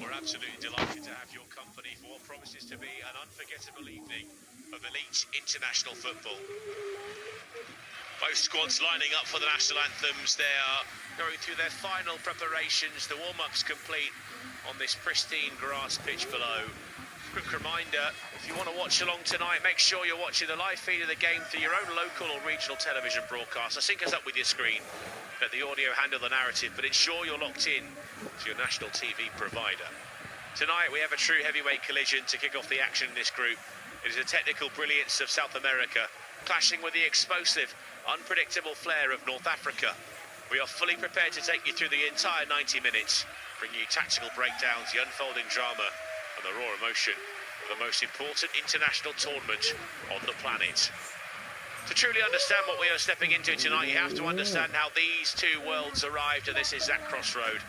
We're absolutely delighted to have your company for what promises to be an unforgettable evening of elite international football. Both squads lining up for the national anthems. They are going through their final preparations. The warm-up's complete on this pristine grass pitch below. Quick reminder, if you want to watch along tonight, make sure you're watching the live feed of the game through your own local or regional television broadcast. Sync us up with your screen. Let the audio handle the narrative, but ensure you're locked in to your national TV provider. Tonight we have a true heavyweight collision to kick off the action in this group. It is the technical brilliance of South America clashing with the explosive, unpredictable flair of North Africa. We are fully prepared to take you through the entire 90 minutes, bring you tactical breakdowns, the unfolding drama and the raw emotion of the most important international tournament on the planet. To truly understand what we are stepping into tonight, you have to understand how these two worlds arrived at this exact crossroad.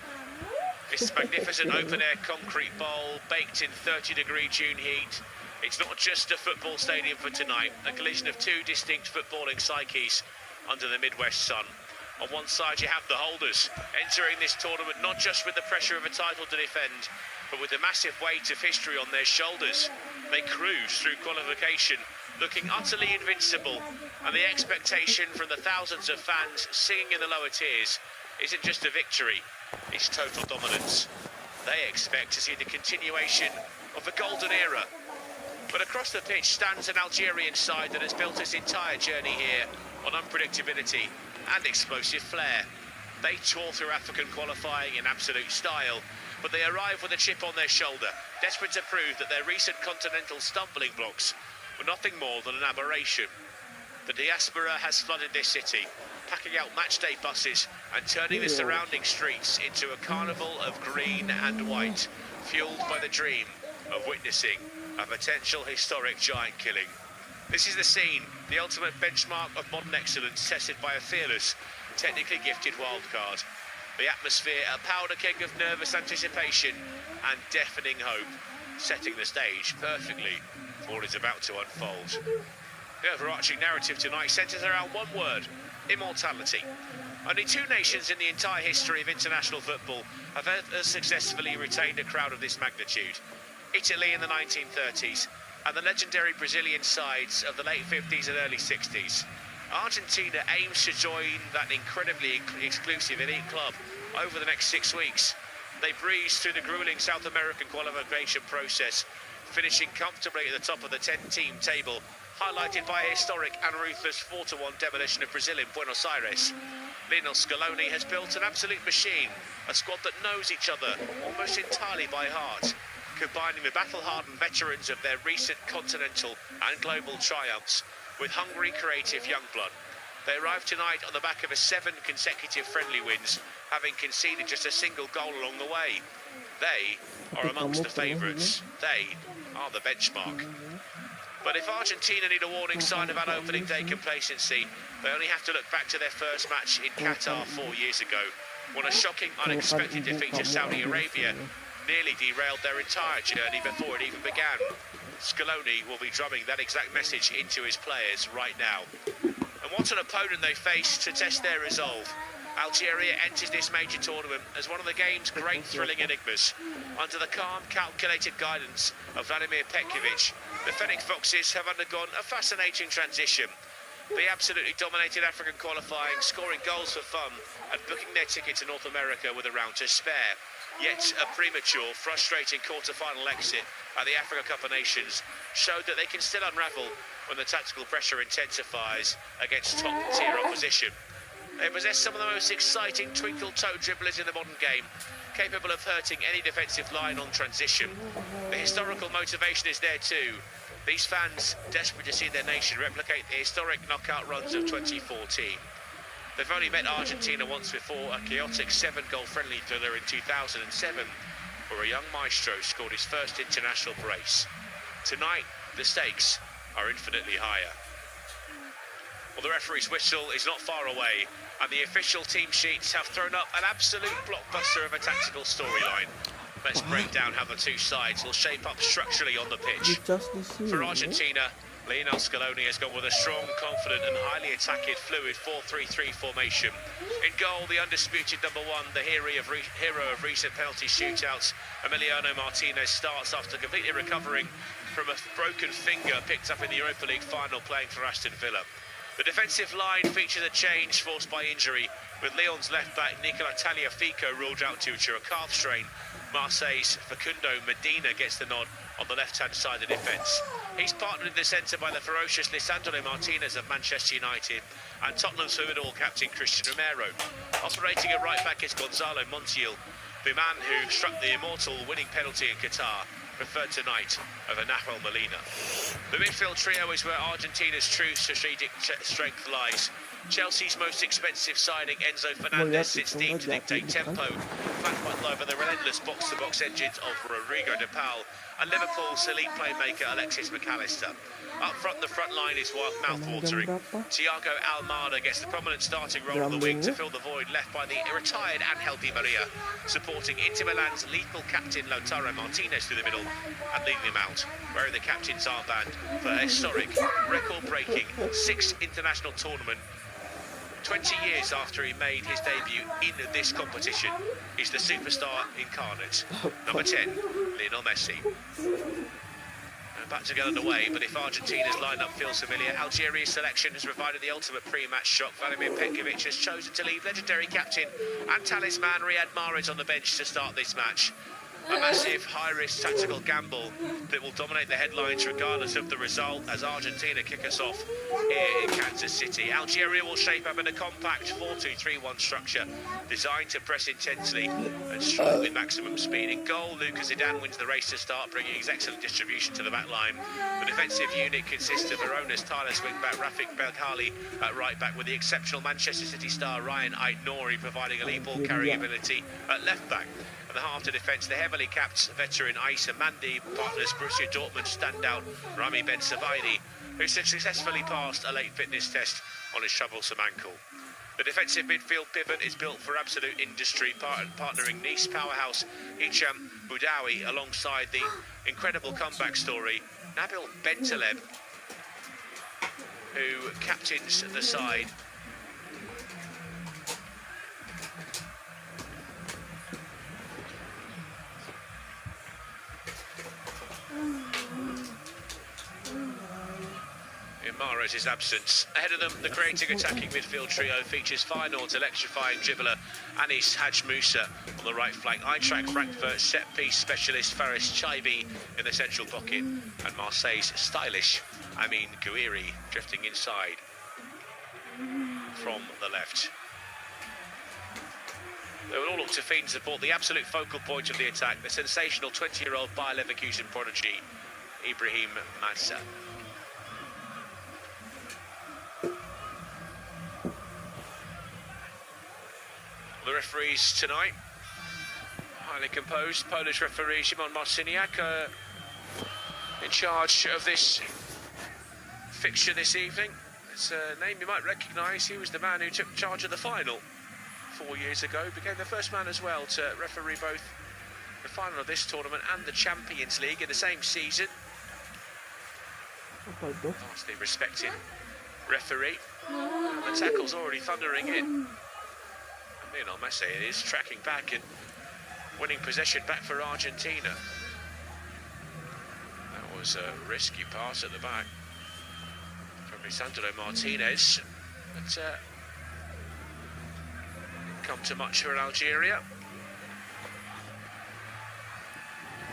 This magnificent open-air concrete bowl, baked in 30-degree June heat. It's not just a football stadium for tonight, a collision of two distinct footballing psyches under the Midwest sun. On one side you have the holders, entering this tournament not just with the pressure of a title to defend, but with the massive weight of history on their shoulders. They cruise through qualification, looking utterly invincible, and the expectation from the thousands of fans singing in the lower tiers isn't just a victory, it's total dominance. They expect to see the continuation of the golden era. But across the pitch stands an Algerian side that has built its entire journey here on unpredictability and explosive flair. They tore through African qualifying in absolute style, but they arrive with a chip on their shoulder, desperate to prove that their recent continental stumbling blocks were nothing more than an aberration. The diaspora has flooded this city, packing out matchday buses and turning the surrounding streets into a carnival of green and white, fueled by the dream of witnessing a potential historic giant killing. This is the scene, the ultimate benchmark of modern excellence, tested by a fearless, technically gifted wildcard. The atmosphere, a powder keg of nervous anticipation and deafening hope, setting the stage perfectly for what is about to unfold. The overarching narrative tonight centres around one word: immortality. Only two nations in the entire history of international football have ever successfully retained a crowd of this magnitude. Italy in the 1930s and the legendary Brazilian sides of the late 50s and early 60s. Argentina aims to join that incredibly exclusive elite club over the next 6 weeks. They breeze through the grueling South American qualification process, finishing comfortably at the top of the 10-team table, highlighted by a historic and ruthless 4-1 demolition of Brazil in Buenos Aires. Lionel Scaloni has built an absolute machine, a squad that knows each other almost entirely by heart, combining the battle-hardened veterans of their recent continental and global triumphs with hungry, creative young blood. They arrived tonight on the back of 7 consecutive friendly wins, having conceded just a single goal along the way. They are amongst the favourites. They are the benchmark. But if Argentina need a warning sign about opening day complacency, they only have to look back to their first match in Qatar 4 years ago, when a shocking, unexpected defeat to Saudi Arabia nearly derailed their entire journey before it even began. Scaloni will be drumming that exact message into his players right now. And what an opponent they face to test their resolve. Algeria enters this major tournament as one of the game's great thrilling enigmas. Under the calm, calculated guidance of Vladimir Petkovic, the Fennec Foxes have undergone a fascinating transition. They absolutely dominated African qualifying, scoring goals for fun and booking their ticket to North America with a round to spare. Yet a premature, frustrating quarter-final exit at the Africa Cup of Nations showed that they can still unravel when the tactical pressure intensifies against top-tier opposition. They possess some of the most exciting twinkle-toe dribblers in the modern game, capable of hurting any defensive line on transition. The historical motivation is there too. These fans, desperate to see their nation replicate the historic knockout runs of 2014. They've only met Argentina once before, a chaotic 7-goal friendly thriller in 2007, where a young maestro scored his first international brace. Tonight, the stakes are infinitely higher. Well, the referee's whistle is not far away, and the official team sheets have thrown up an absolute blockbuster of a tactical storyline. Let's break down how the two sides will shape up structurally on the pitch. For Argentina, Lionel Scaloni has gone with a strong, confident and highly attacking, fluid 4-3-3 formation. In goal, the undisputed number one, the hero of recent penalty shootouts, Emiliano Martinez, starts after completely recovering from a broken finger picked up in the Europa League final playing for Aston Villa. The defensive line features a change forced by injury, with Lyon's left-back Nicola Tagliafico ruled out due to a calf strain. Marseille's Facundo Medina gets the nod on the left-hand side of the defence. He's partnered in the centre by the ferocious Lisandro Martinez of Manchester United and Tottenham's formidable captain Christian Romero. Operating at right-back is Gonzalo Montiel, the man who struck the immortal winning penalty in Qatar, preferred tonight over Nahuel Molina. The midfield trio is where Argentina's true strategic strength lies. Chelsea's most expensive signing, Enzo Fernandez, sits deep to dictate tempo, flanked over the relentless box-to-box engines of Rodrigo de Paul and Liverpool's elite playmaker Alexis McAllister. Up front, the front line is mouth-watering. Thiago Almada gets the prominent starting role on the wing to fill the void left by the retired Angel Di Maria, supporting Inter Milan's lethal captain Lautaro Martinez through the middle and leading him out, wearing the captain's armband for a historic, record-breaking 6th international tournament. 20 years after he made his debut in this competition, he's the superstar incarnate. Number 10, Lionel Messi. Back to get underway, but if Argentina's lineup feels familiar, Algeria's selection has provided the ultimate pre-match shock. Vladimir Petkovic has chosen to leave legendary captain and talisman Riyad Mahrez on the bench to start this match. A massive, high-risk tactical gamble that will dominate the headlines regardless of the result as Argentina kick us off here in Kansas City. Algeria will shape up in a compact 4-2-3-1 structure designed to press intensely and strike with maximum speed. In goal, Lucas Zidane wins the race to start, bringing his excellent distribution to the back line. The defensive unit consists of Verona's tireless wing-back Rafik Belghali at right-back, with the exceptional Manchester City star Ryan Ait-Nouri providing elite ball-carrying ability at left-back. The half to defence, the heavily capped veteran Aissa Mandi partners Borussia Dortmund standout Rami Ben Sebaini, who successfully passed a late fitness test on his troublesome ankle. The defensive midfield pivot is built for absolute industry, partnering Nice powerhouse Hicham Boudaoui alongside the incredible comeback story Nabil Bentaleb, who captains the side. In Mahrez's absence. Ahead of them, the creating attacking midfield trio features Feyenoord's electrifying dribbler Anis Haj Musa on the right flank, Eintracht Frankfurt set-piece specialist Faris Chaibi in the central pocket, and Marseille's stylish Amin Gouiri drifting inside from the left. They will all look to feed and support the absolute focal point of the attack, the sensational 20-year-old Bayer Leverkusen prodigy, Ibrahim Massa. The referees tonight, highly composed, Polish referee Szymon Marciniak in charge of this fixture this evening. It's a name you might recognise. He was the man who took charge of the final 4 years ago, became the first man as well to referee both the final of this tournament and the Champions League in the same season. Vastly respected referee. The tackle's already thundering in. Lionel Messi is tracking back and winning possession back for Argentina. That was a risky pass at the back from Lisandro Martinez. But didn't come to much for Algeria.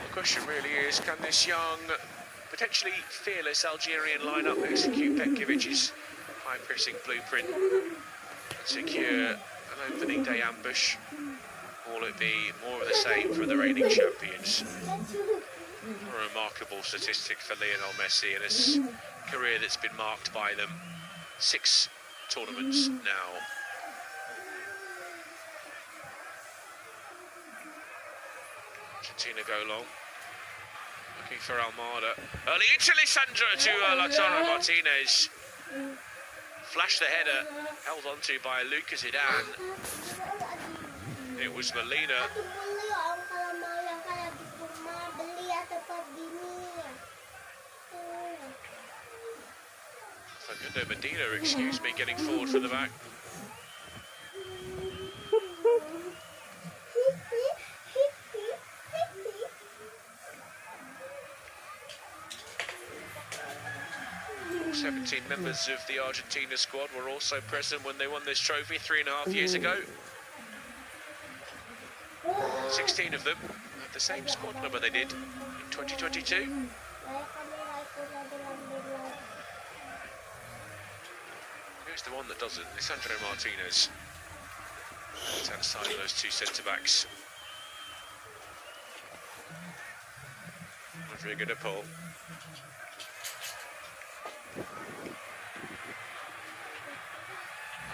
The question really is, can this young, potentially fearless Algerian lineup execute Petkovic's high-pressing blueprint and secure an opening day ambush, or will it be more of the same for the reigning champions? A remarkable statistic for Lionel Messi in his career that's been marked by them. 6 tournaments now. Argentina go long. Looking for Almada. Early into Lisandro to Lautaro Martinez. Flashed the header, held onto by Lucas Zidane. It was Molina. Fernando Medina, excuse me, getting forward for the back. All 17 members of the Argentina squad were also present when they won this trophy 3.5 years ago. 16 of them have the same squad number they did in 2022. Who's the one that doesn't? Lisandro Martinez. Left-hand side of those two centre-backs. Rodrigo de Paul.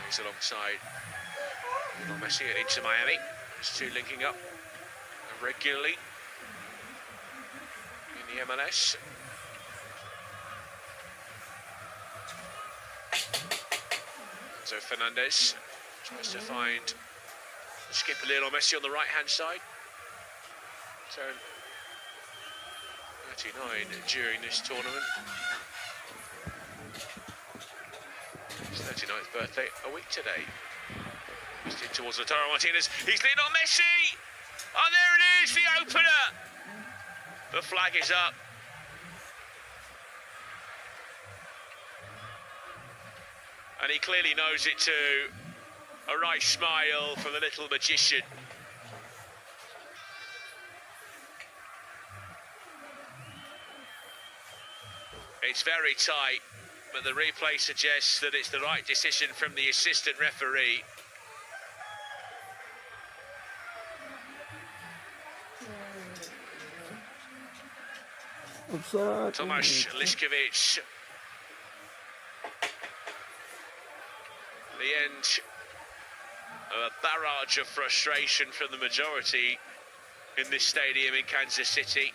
He's alongside Lionel Messi at Inter Miami. These two linking up regularly in the MLS. So Fernandez tries to find skipper Lionel Messi on the right-hand side. Turn 39 during this tournament. His 39th birthday a week today. He's in towards Lautaro Martinez. He's Lionel Messi! Oh, there it is, the opener! The flag is up. And he clearly knows it too. A right smile from the little magician. It's very tight, but the replay suggests that it's the right decision from the assistant referee. Tomasz Lišković. The end of a barrage of frustration from the majority in this stadium in Kansas City.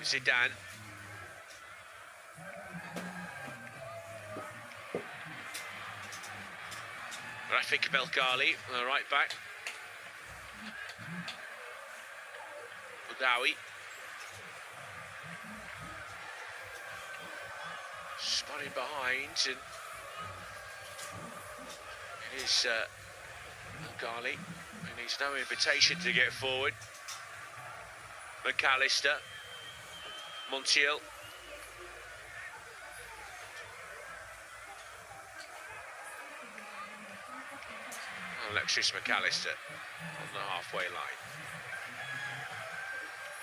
Zidane. Rafik Belkali, the right back. Budawi. Spotted behind, and it is Belkali, who needs no invitation to get forward. McAllister. Montiel. Alexis McAllister on the halfway line.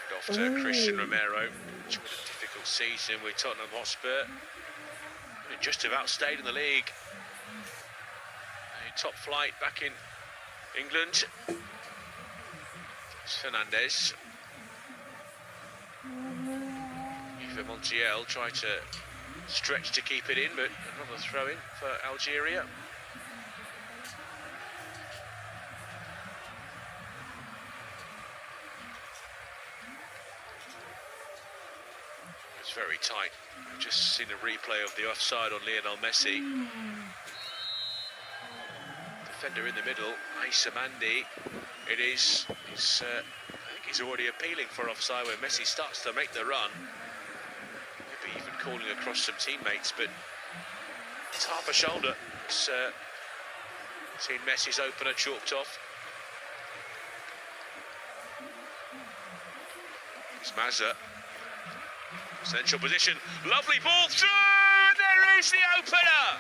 And off to Christian Romero, which was a difficult season with Tottenham Hotspur. He just about stayed in the league. A top flight back in England. It's Fernandez. Montiel tried to stretch to keep it in, but another throw-in for Algeria. It's very tight. I've just seen a replay of the offside on Lionel Messi. Defender in the middle, Issa Mandi. It is. I think he's already appealing for offside when Messi starts to make the run. Even calling across some teammates, but it's half a shoulder. It's seen Messi's opener chalked off. It's Mazza. Central position. Lovely ball through! And there is the opener!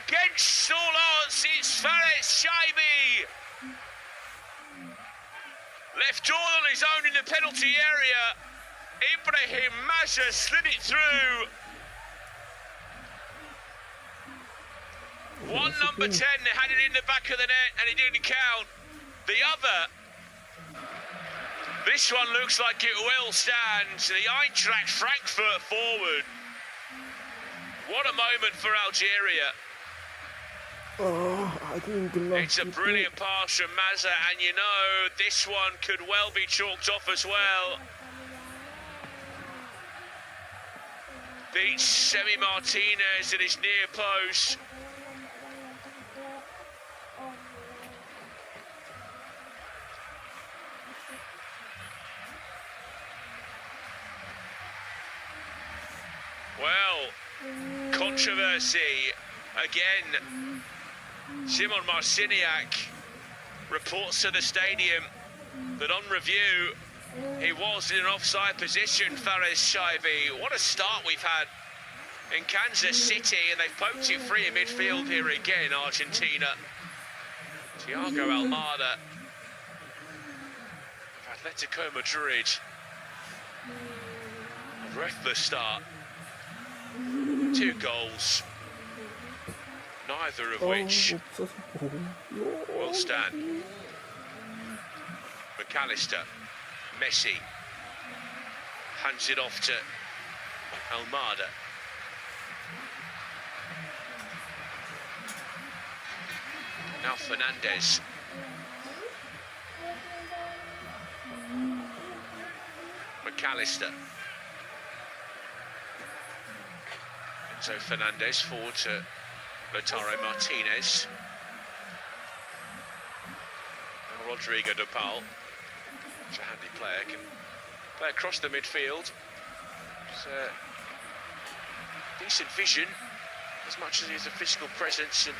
Against all odds, it's Fares Shaibi. Left all on his own in the penalty area. Ibrahim Mazza slid it through. One number 10 had it in the back of the net and it didn't count. The other, this one looks like it will stand. The Eintracht Frankfurt forward. What a moment for Algeria. It's a brilliant pass from Mazza, and you know this one could well be chalked off as well. Beats Semi Martinez at his near post. Well, controversy again. Simon Marciniak reports to the stadium that on review he was in an offside position. Fares Shaibi. What a start we've had in Kansas City, and they've poked it free in midfield here again, Argentina. Thiago Almada of Atletico Madrid. A breathless start. 2 goals, neither of which will stand. McAllister, Messi, hands it off to Almada. Now Fernandez. McAllister. So Fernandez forward to Lautaro Martinez. Now Rodrigo de Paul. It's a handy player, can play across the midfield. It's decent vision, as much as he has a physical presence. And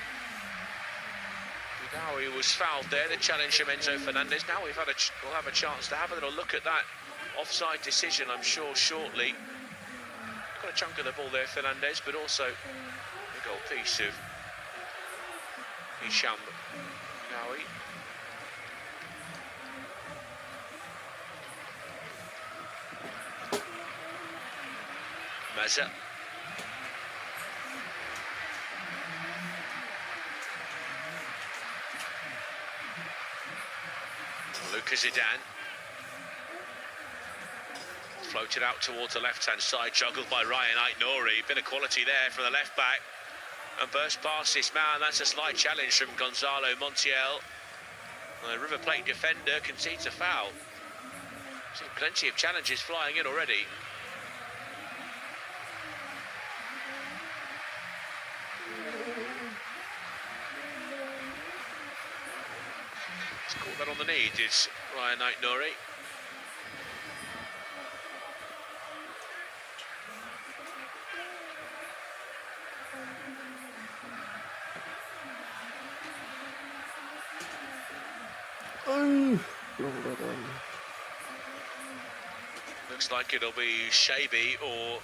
now he was fouled there, the challenge from Enzo Fernandez. Now we'll have a chance to have a little look at that offside decision, I'm sure, shortly. Got a chunk of the ball there, Fernandez, but also a goal piece of Hisham Gawi. Mazza. Lucas Zidane. Floated out towards the left-hand side, juggled by Ryan Aït-Nouri. Bit of quality there from the left-back. And burst past this man. That's a slight challenge from Gonzalo Montiel. The River Plate defender concedes a foul. Seen plenty of challenges flying in already. He's caught that on the knee, did Ryan Aït-Nouri. Looks like it'll be Shaibi or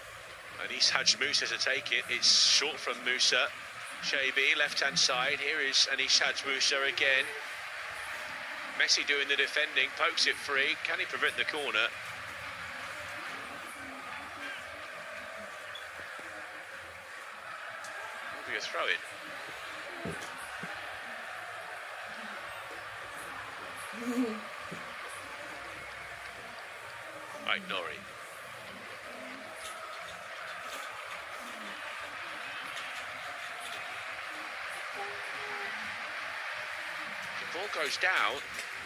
Anis Hadj Musa to take it. It's short from Musa. Shaibi, left-hand side. Here is Anis Hadj Musa again. Messi doing the defending, pokes it free. Can he prevent the corner? Will be a throw-in. Aït-Nouri. The ball goes down.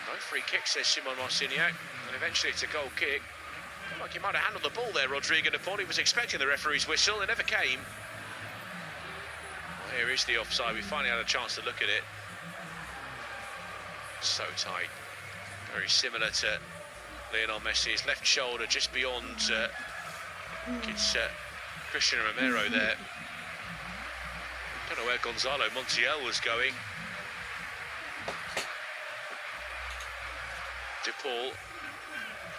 No free kick, says Simon Marciniak, and eventually it's a goal kick. Felt like he might have handled the ball there, Rodrigo de Paul. He was expecting the referee's whistle. It never came. Well, here is the offside. We finally had a chance to look at it. So tight. Very similar to Lionel Messi's left shoulder, just beyond it's Christian Romero there. Don't know where Gonzalo Montiel was going. De Paul,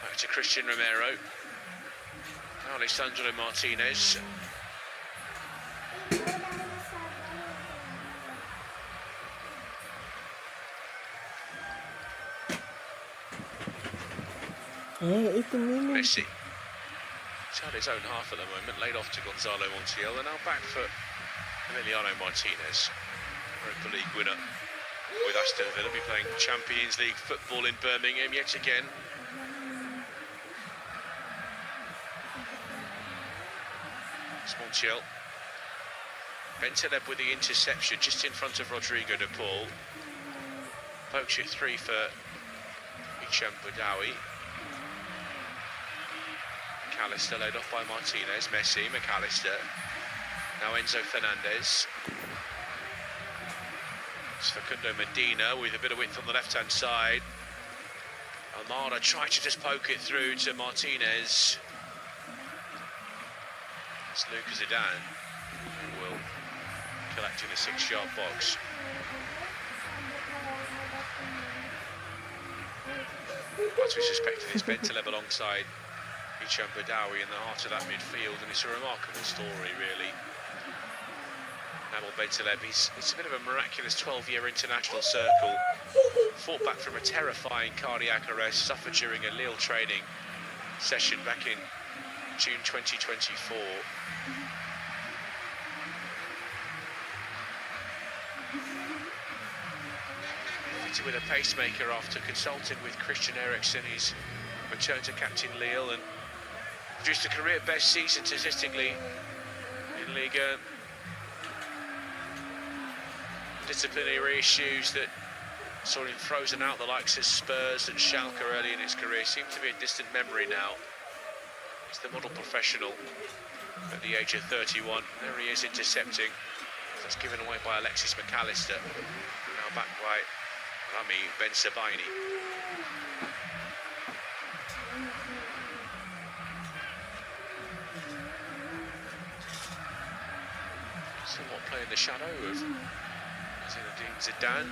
back to Christian Romero. Now Alessandro Martinez. Messi. He's had his own half at the moment, laid off to Gonzalo Montiel, and now back for Emiliano Martinez, Europa League winner with Aston Villa, be playing Champions League football in Birmingham yet again. It's Montiel. Bentaleb with the interception just in front of Rodrigo de Paul. Pokes it through for Hicham Boudaoui. McAllister laid off by Martinez. Messi, McAllister. Now Enzo Fernandez. It's Facundo Medina with a bit of width on the left-hand side. Almada tried to just poke it through to Martinez. It's Lucas Zidane who will collect in the 6-yard box. As we suspected, it's Bentaleb alongside Hicham Badawi in the heart of that midfield, and it's a remarkable story, really. Nabil Bentaleb, it's a bit of a miraculous 12-year international circle. Fought back from a terrifying cardiac arrest suffered during a Lille training session back in June 2024. Fitted with a pacemaker after consulting with Christian Eriksen. He's returned to captain Lille and produced a career-best season statistically in Liga. Disciplinary issues that saw him frozen out the likes of Spurs and Schalke early in his career seem to be a distant memory now. He's the model professional at the age of 31. There he is intercepting. That's given away by Alexis McAllister. Now back by Rami Bensebaini. Somewhat playing the shadow of Zinedine Zidane.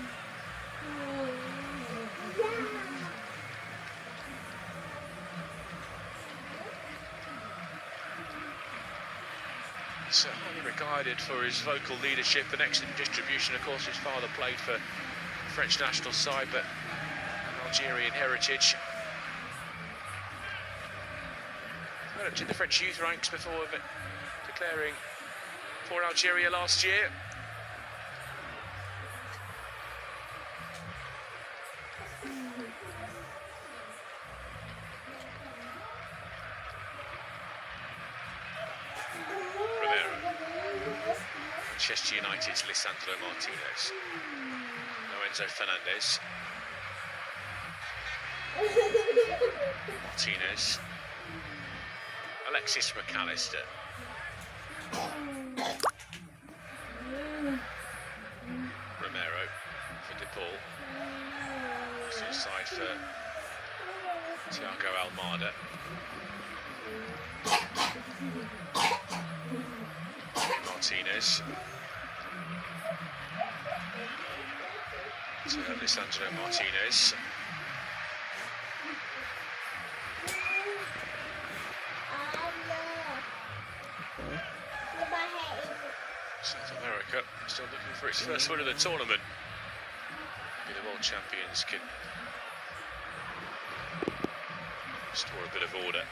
He's highly regarded for his vocal leadership and excellent distribution. Of course, his father played for the French national side, but an Algerian heritage. Developed in the French youth ranks before declaring for Algeria last year. Manchester United's Lisandro Martinez. No Enzo Fernandez. Martinez. Alexis McAllister. Romero for De Paul. To the side for Thiago Almada. Martinez. To Lisandro Martinez. South America still looking for its first win of the tournament. Maybe the world champions can restore a bit of order.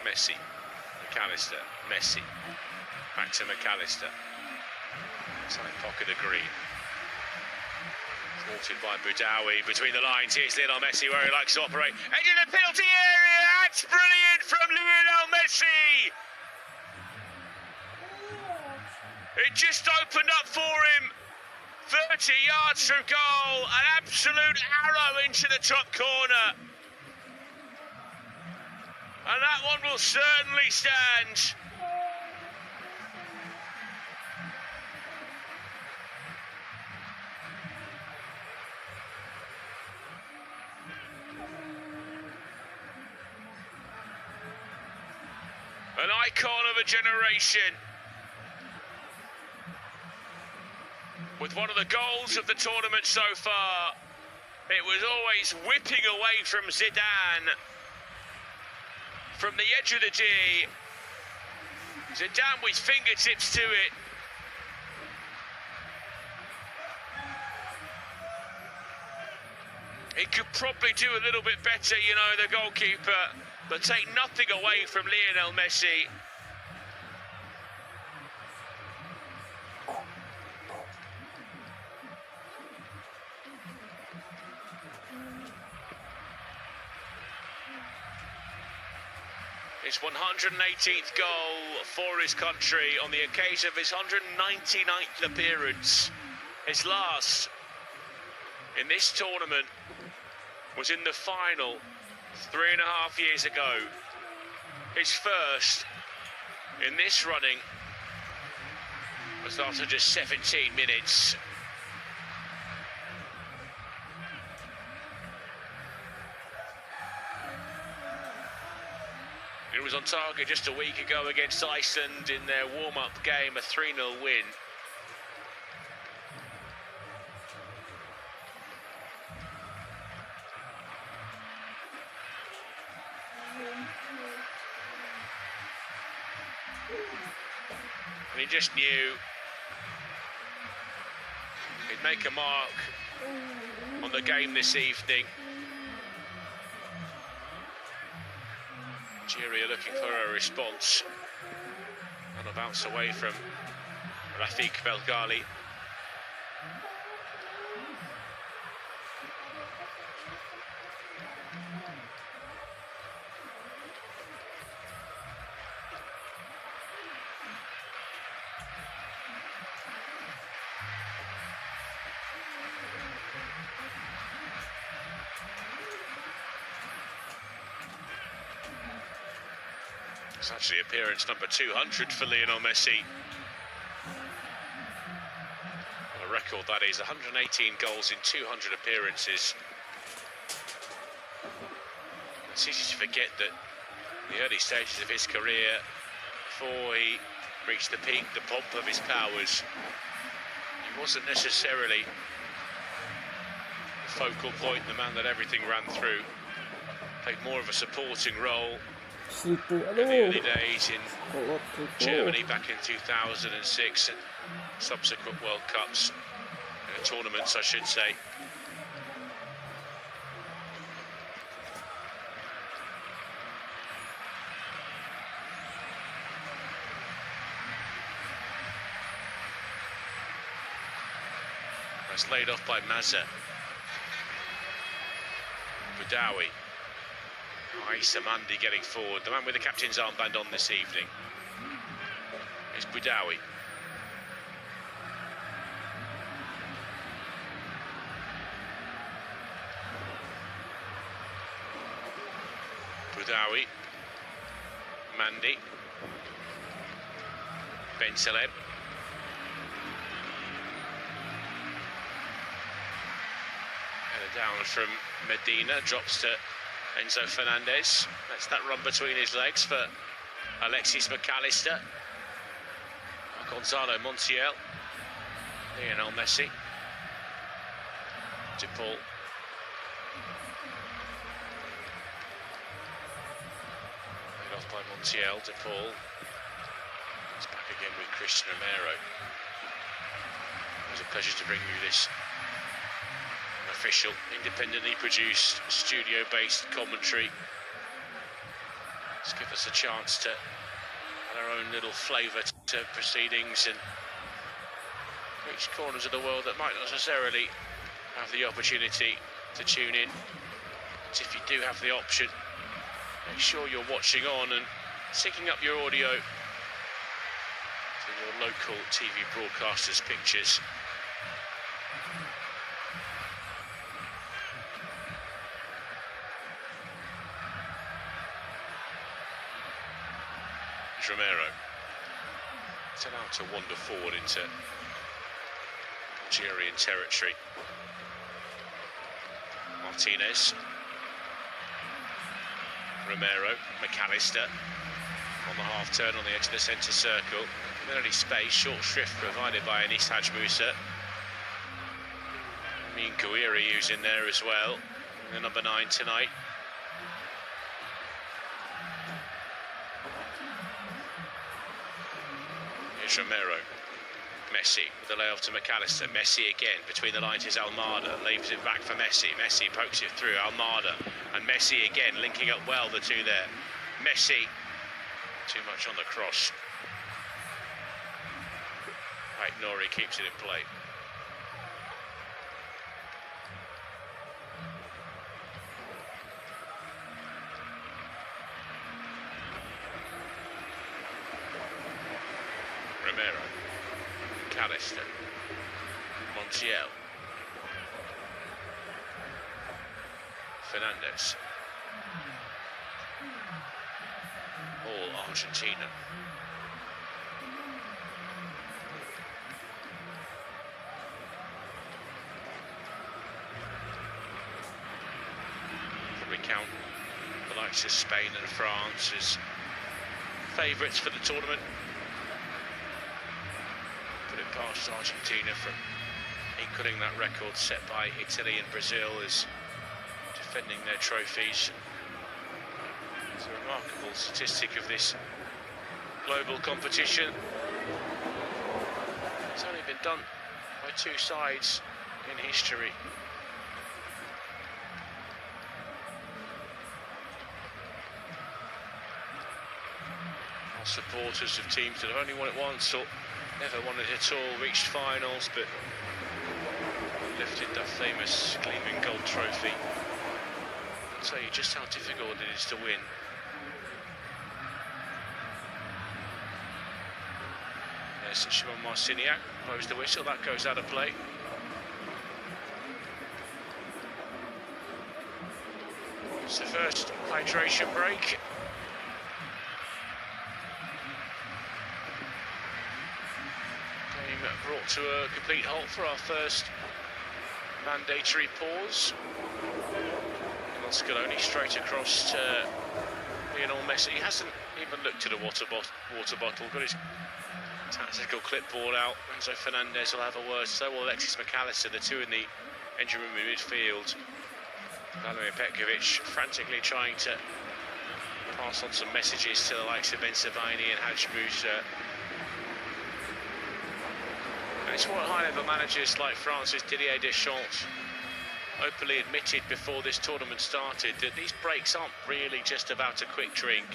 Messi, McAllister, Messi, back to McAllister. Side pocket of green. Thwarted by Badawi between the lines. Here's Lionel Messi where he likes to operate. Into the penalty area. That's brilliant from Lionel Messi. It just opened up for him. 30 yards from goal. An absolute arrow into the top corner. And that one will certainly stand. An icon of a generation. With one of the goals of the tournament so far, it was always whipping away from Zidane. From the edge of the D, Zidane with fingertips to it. He could probably do a little bit better, you know, the goalkeeper, but take nothing away from Lionel Messi. His 118th goal for his country on the occasion of his 199th appearance. His last in this tournament was in the final 3.5 years ago. His first in this running was after just 17 minutes. It was on target just a week ago against Iceland in their warm-up game, a 3-0 win. And he just knew he'd make a mark on the game this evening. Algeria looking for a response, and a bounce away from Rafik Belgali. It's actually appearance number 200 for Lionel Messi. What a record that is, 118 goals in 200 appearances. It's easy to forget that in the early stages of his career, before he reached the peak, the pomp of his powers, he wasn't necessarily the focal point, the man that everything ran through. Played more of a supporting role in the early days in Germany back in 2006 and subsequent World Cups, tournaments I should say. That's laid off by Mazza. Boudaoui. Issa Mandi getting forward, the man with the captain's armband on this evening is Boudaoui. Boudaoui, Mandi, Ben Salem. Headed down from Medina, drops to Enzo Fernandez. That's that run between his legs for Alexis McAllister. Gonzalo Montiel. Lionel Messi. De Paul. Laid off by Montiel. De Paul. It's back again with Christian Romero. It was a pleasure to bring you this official, independently produced, studio-based commentary. Let's give us a chance to add our own little flavour to proceedings and reach corners of the world that might not necessarily have the opportunity to tune in. But if you do have the option, make sure you're watching on and syncing up your audio to your local TV broadcasters' pictures. Romero. It's allowed to wander forward into Algerian territory. Martinez. Romero. McAllister on the half turn on the edge of the centre circle. Early space, short shrift provided by Anis Hadj Moussa. Amin Gouiri, who's in there as well, the number 9 tonight. Here's Romero. Messi with the layoff to McAllister. Messi again between the lines is Almada. Leaves it back for Messi. Messi pokes it through. Almada and Messi again linking up well, the two there. Messi too much on the cross. Right, Nori keeps it in play. Romero, McAllister, Montiel, Fernandez. All Argentina. Probably count the likes of Spain and France as favourites for the tournament. Put it past Argentina from equalling that record set by Italy and Brazil as defending their trophies. It's a remarkable statistic of this global competition. It's only been done by two sides in history. Our supporters of teams that have only won it once or never won it at all reached finals, but lifted that famous gleaming gold trophy. I'll tell you just how difficult it is to win. There's Shimon Marciniak, blows the whistle, that goes out of play. It's the first hydration break. Game brought to a complete halt for our first mandatory pause. Scaloni straight across to Lionel Messi. He hasn't even looked at a water bottle, got his tactical clipboard out. Enzo Fernandez will have a word, so will Alexis McAllister, the two in the engine room in midfield. Vladimir Petkovic frantically trying to pass on some messages to the likes of Ben Sebaini and Hadj Moussa. And it's what high-level managers like France's Didier Deschamps openly admitted before this tournament started, that these breaks aren't really just about a quick drink.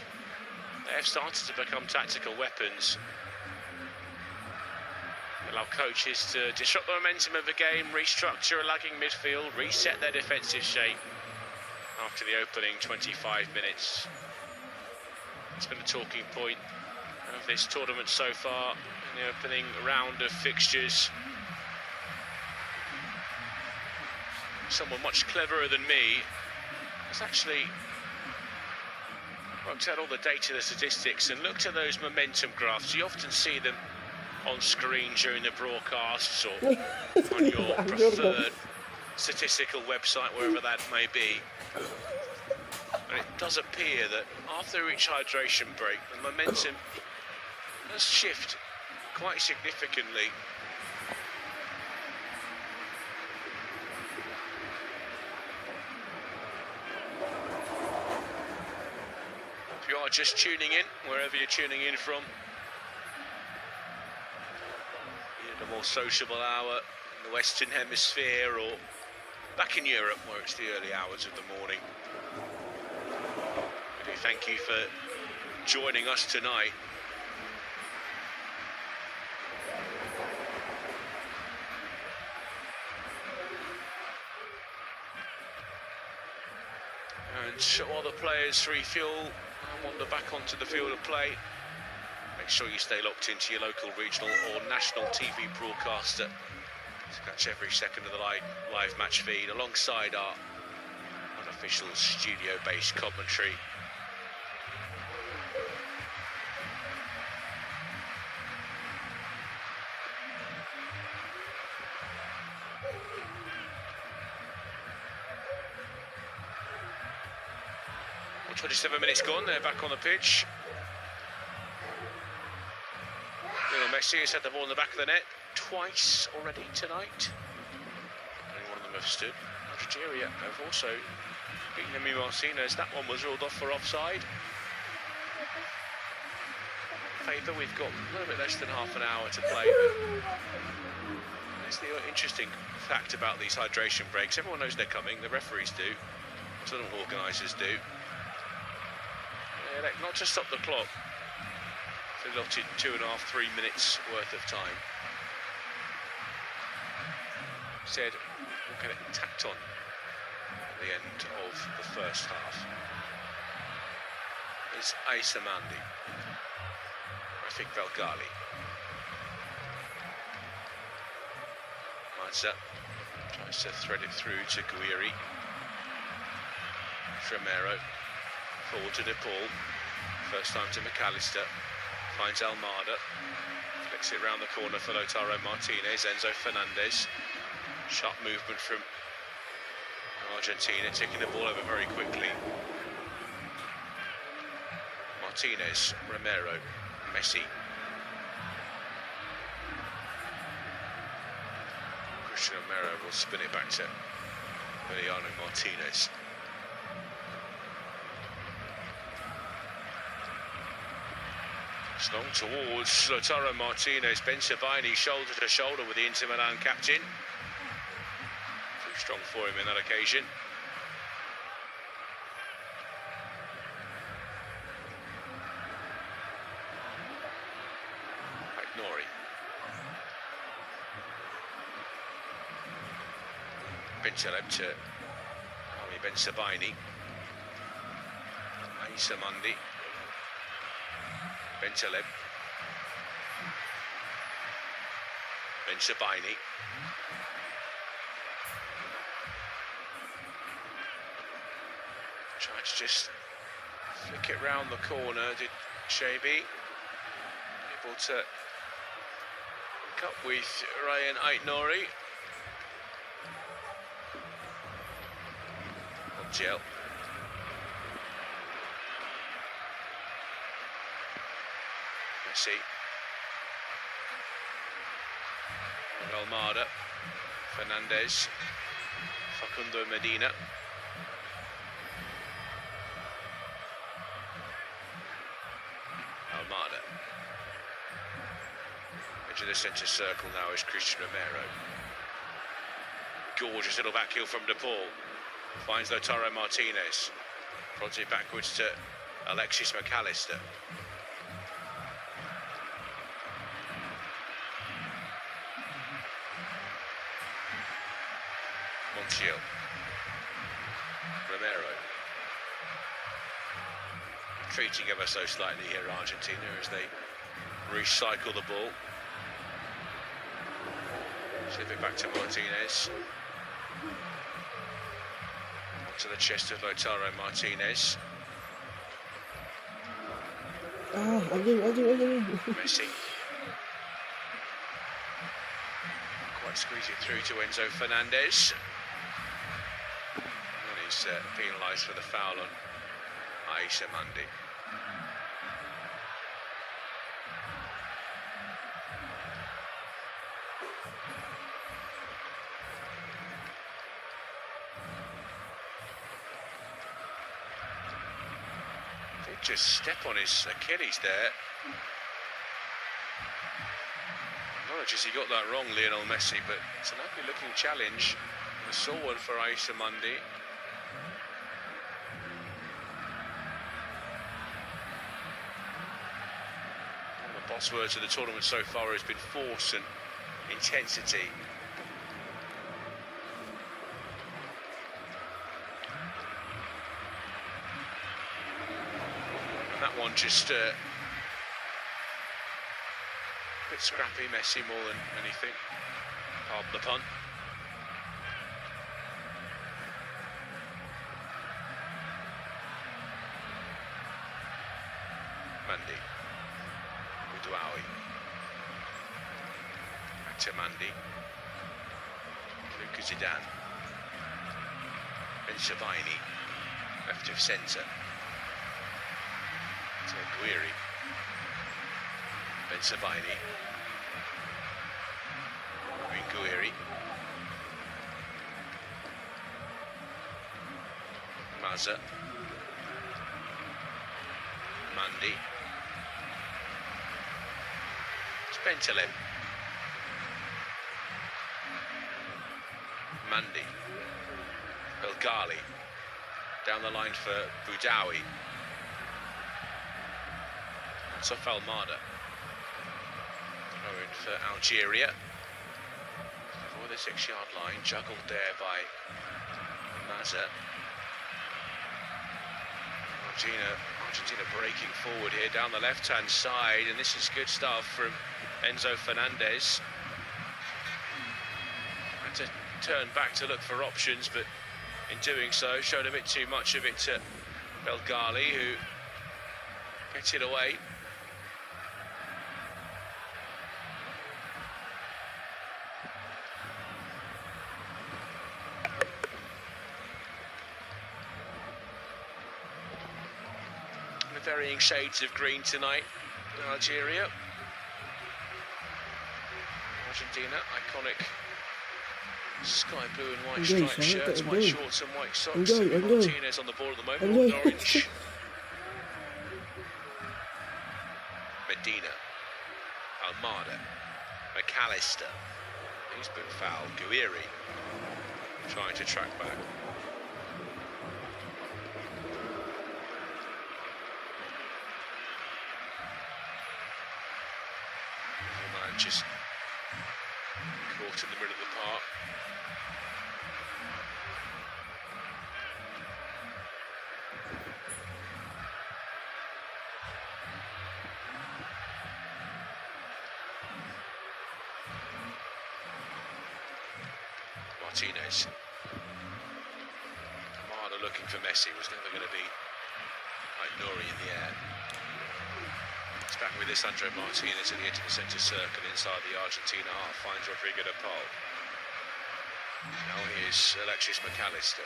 They have started to become tactical weapons. They allow coaches to disrupt the momentum of the game, restructure a lagging midfield, reset their defensive shape after the opening 25 minutes. It's been a talking point of this tournament so far in the opening round of fixtures. Someone much cleverer than me has actually worked out all the data, the statistics, and looked at those momentum graphs. You often see them on screen during the broadcasts or on your preferred statistical website, wherever that may be. And it does appear that after each hydration break, the momentum does shift quite significantly. If you are just tuning in, wherever you're tuning in from, in a more sociable hour in the Western Hemisphere or back in Europe where it's the early hours of the morning, we do thank you for joining us tonight. And while the players refuel and wander back onto the field of play, make sure you stay locked into your local, regional or national TV broadcaster to catch every second of the live match feed alongside our unofficial studio-based commentary. Well, 27 minutes gone, they're back on the pitch. Lionel Messi has had the ball in the back of the net twice already tonight. Only one of them have stood. Algeria have also beaten Emi Martinez. That one was ruled off for offside. Favour, we've got a little bit less than half an hour to play. That's the interesting fact about these hydration breaks. Everyone knows they're coming, the referees do, some organisers do. They elect not to stop the clock. They've allotted 2.5–3 minutes worth of time. Instead, we'll get it tacked on at the end of the first half. It's Aïssa Mandi, Rafik Velgali, Mazza tries to thread it through to Guiri, Tremero, forward to De Paul, first time to McAllister, finds Almada, flicks it round the corner for Lautaro Martinez, Enzo Fernandez, sharp movement from Argentina, taking the ball over very quickly. Martinez, Romero, Messi. Christian Romero will spin it back to Emiliano Martinez. It's long towards Lautaro Martinez. Ben Sebaini shoulder to shoulder with the Inter Milan captain. Too strong for him in that occasion. Nori. Bentaleb to Ali Ben Sebaini. Aissa Mandi. Bentaleb. Ben Sebaini. Tried to just flick it round the corner, did Shabi. Able to pick up with Ryan Aït-Nouri. Gel. Messi. Almada. Fernandez. Facundo Medina. Almada. Edge of the centre circle now is Christian Romero. Gorgeous little back heel from De Paul. Finds Lautaro Martinez. Prods it backwards to Alexis McAllister. Montiel. Romero. Retreating ever so slightly here, Argentina, as they recycle the ball. Slip it back to Martinez. To the chest of Lautaro Martinez. Messi. Quite squeeze it through to Enzo Fernandez. And he's penalised for the foul on Aissa Mandi. Just step on his Achilles there. Acknowledges he got that wrong, Lionel Messi, but it's an ugly looking challenge. I saw one for Aissa Mandi. One of the boss words of the tournament so far has been force and intensity. That one just a bit scrappy, Messi more than anything. Pardon the pun. Mandi. Boudaoui. Back to Mandi. Luka Zidane. Ben Sebaini. Left of centre. Guiri. Ben Sebaini. Guiri. Mazza. Mandi. It's Bentaleb. Mandi. Belgali. Down the line for Boudaoui. Sof Almada. Throw in for Algeria. Before the 6-yard line, juggled there by Mazza. Argentina breaking forward here down the left-hand side, and this is good stuff from Enzo Fernandez. Had to turn back to look for options, but in doing so, showed a bit too much of it to Belgali, who gets it away. varying shades of green tonight. Algeria. Argentina, iconic sky blue and white striped shirts, white shorts and white socks. Martinez on the ball at the moment, all in orange. Medina, Almada, McAllister. He's been fouled. Guiri trying to track back. Man just caught in the middle of the park. Martinez. Kamada looking for Messi, was never going to be like Nori in the air. It's back with this Andre Martinez at the edge of the centre circle inside the Argentina half, finds Rodrigo de Paul. Now here's Alexis McAllister.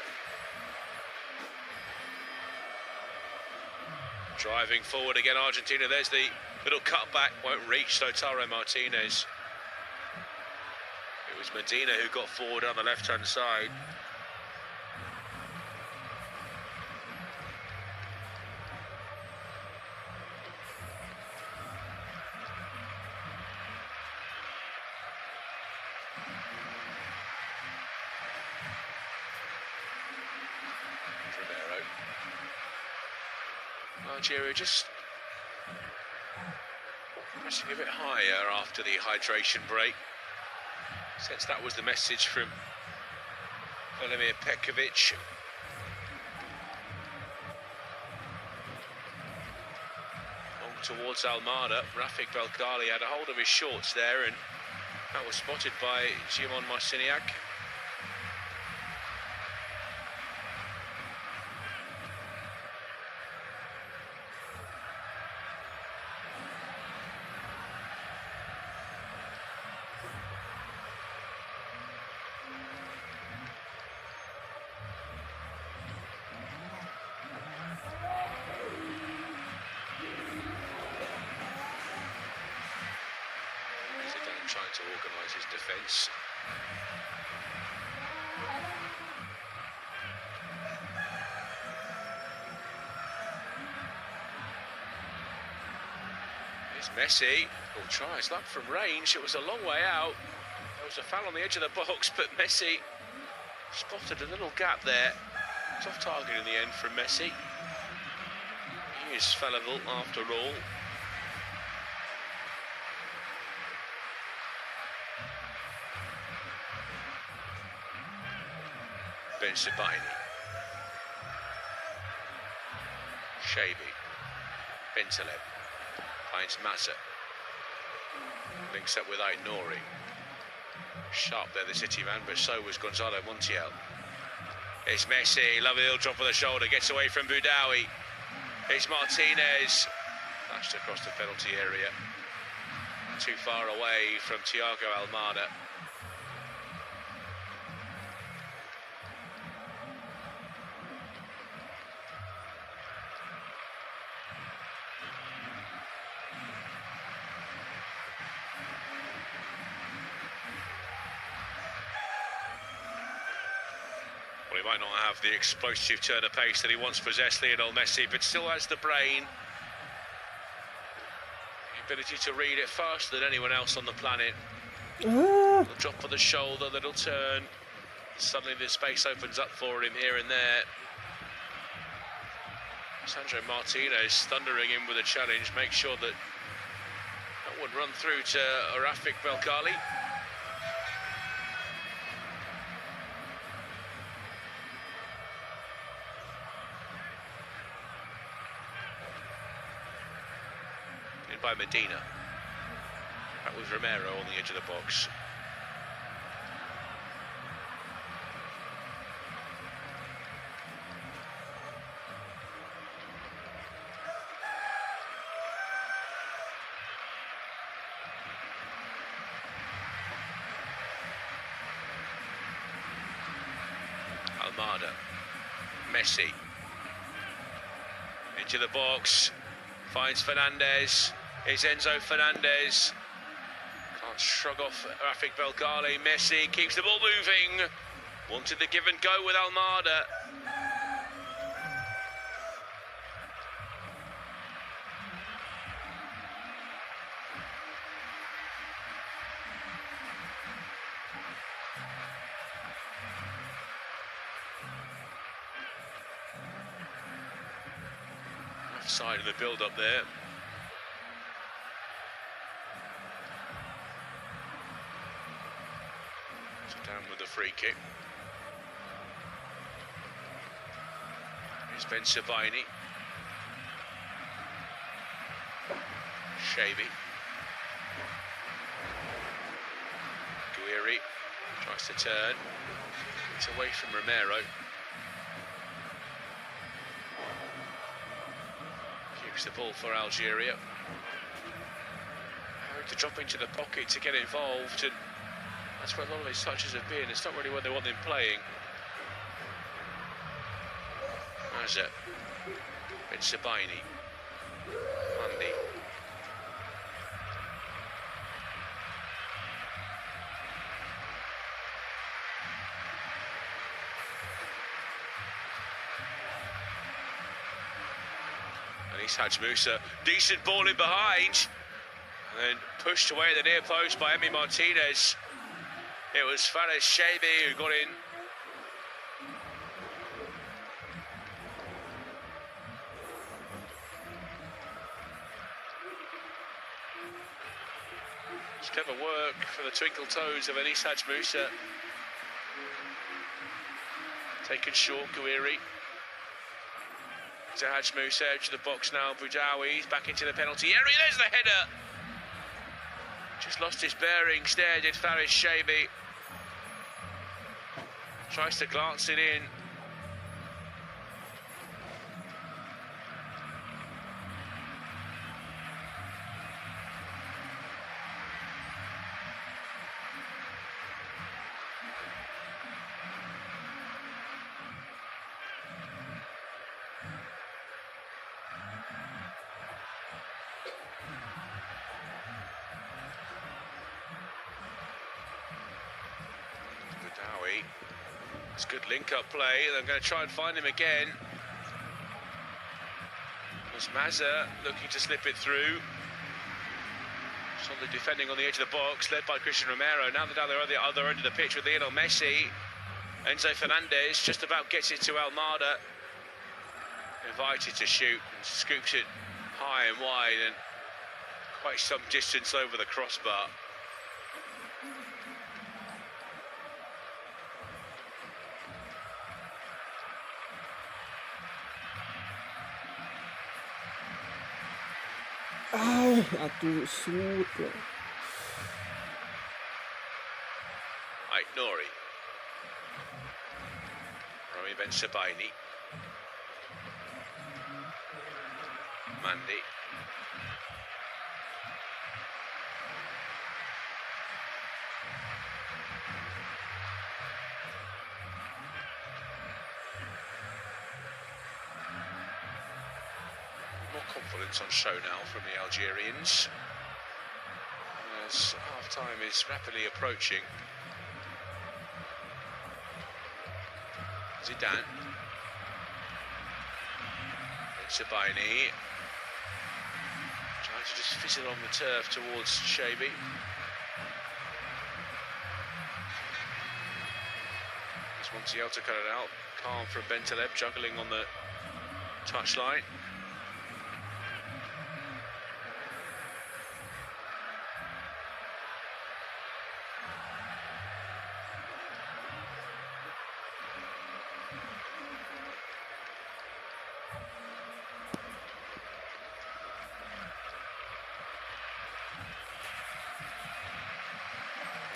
Driving forward again, Argentina. There's the little cutback, won't reach Lautaro Martinez. It was Medina who got forward on the left-hand side. Romero. Algeria just pressing a bit higher after the hydration break. Since that was the message from Velimir Petkovic. On towards Almada. Rafik Belkali had a hold of his shorts there, and that was spotted by Gimon Marciniak. Trying to organise his defence. Here's Messi. Oh, tries luck from range. It was a long way out. There was a foul on the edge of the box, but Messi spotted a little gap there. It's off target in the end from Messi. He is fallible after all. Ben Sebaini, Shabi, Bentaleb, finds Mazza, links up with Aït-Nouri. Sharp there, the City man, but so was Gonzalo Montiel. It's Messi, lovely little drop of the shoulder, gets away from Boudaoui. It's Martinez, flashed across the penalty area. Too far away from Thiago Almada. Well, he might not have the explosive turn of pace that he once possessed, Lionel Messi, but still has the brain, the ability to read it faster than anyone else on the planet. Little drop of the shoulder, little turn. Suddenly the space opens up for him here and there. Sandro Martinez thundering in with a challenge, make sure that that would run through to Rafik Belkali. By Medina. That was Romero on the edge of the box. Almada. Messi. Into the box. Finds Fernandez. It's Enzo Fernandez. Can't shrug off Rafik Belgali. Messi keeps the ball moving. Wanted the give and go with Almada. Side of the build-up there. So down with the free kick. Here's Ben Sabaini. Shabi. Guiri tries to turn. It's away from Romero. The ball for Algeria. Having to drop into the pocket to get involved, and that's where a lot of his touches have been. It's not really where they want them playing. Mazza, Ben Sabaini, Andy. Haj Musa, decent ball in behind, and then pushed away at the near post by Emi Martinez. It was Fares Shabi who got in. It's clever work for the twinkle toes of Anis Haj Musa. Taken short, Guiri. To Haj Musa, edge of the box now. Boudaoui back into the penalty area. There's the header. Just lost his bearings there, did Fares Shabi. Tries to glance it in. It's good link-up play. They're going to try and find him again. It was Mazza looking to slip it through. Solid defending on the edge of the box, led by Christian Romero. Now they're down there at the other end of the pitch with Lionel Messi. Enzo Fernandez just about gets it to Almada. Invited to shoot and scoops it high and wide and quite some distance over the crossbar. Atu shoot. Nori. Rami Ben Sabaini. Mandy. More confidence on show now from the Algerians, as half-time is rapidly approaching. Zidane. Sabaini. Trying to just fizz along the turf towards Shabi. Just Montiel to cut it out. Calm from Bentaleb, juggling on the touchline.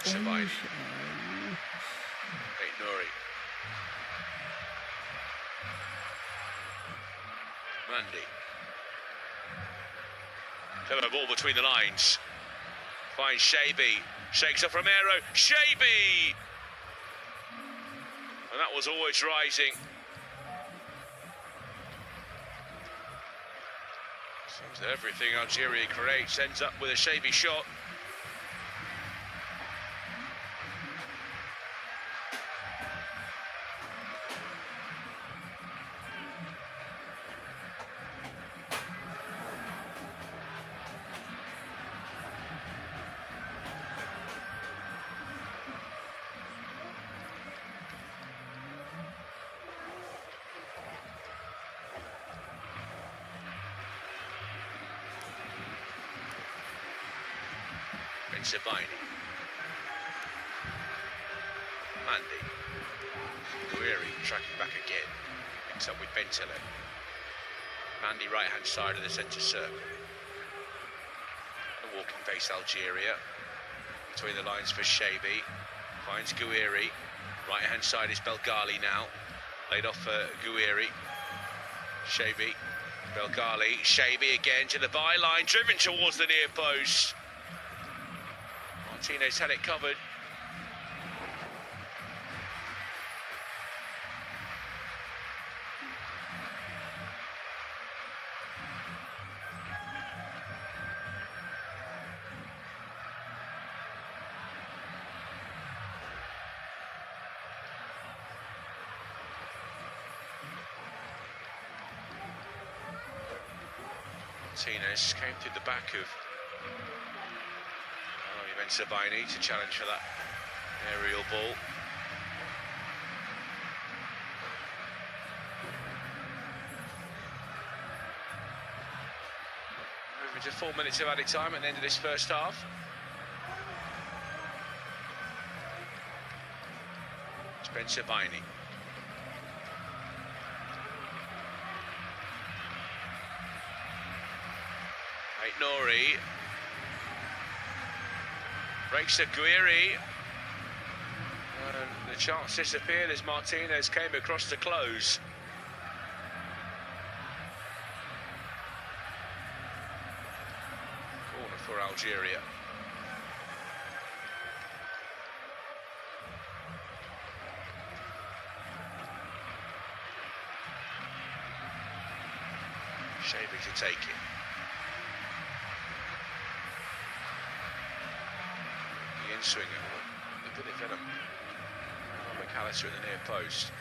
Sabaini. Nori. Mandy. Clever ball between the lines. Finds Shabi. Shakes off Romero. Shabi! And that was always rising. So everything Algeria creates ends up with a shavy shot. Sabaini, Mandy, Guiri tracking back again, picks up with Bentele. Mandy right hand side of the centre circle. A walking pace Algeria, between the lines for Shabi, finds Guiri, right hand side is Belgali now, laid off for Guiri, Shabi, Belgali, Shabi again to the byline, driven towards the near post. Martinez had it covered. Martinez came through the back of Sabaini to challenge for that aerial ball. Moving to 4 minutes of added time at the end of this first half. It's Sabaini. Nori breaks to Guiri, and the chance disappeared as Martinez came across to close. Corner for Algeria. Shabi to take it. Swinger, a bit of venom. McAllister at the near post.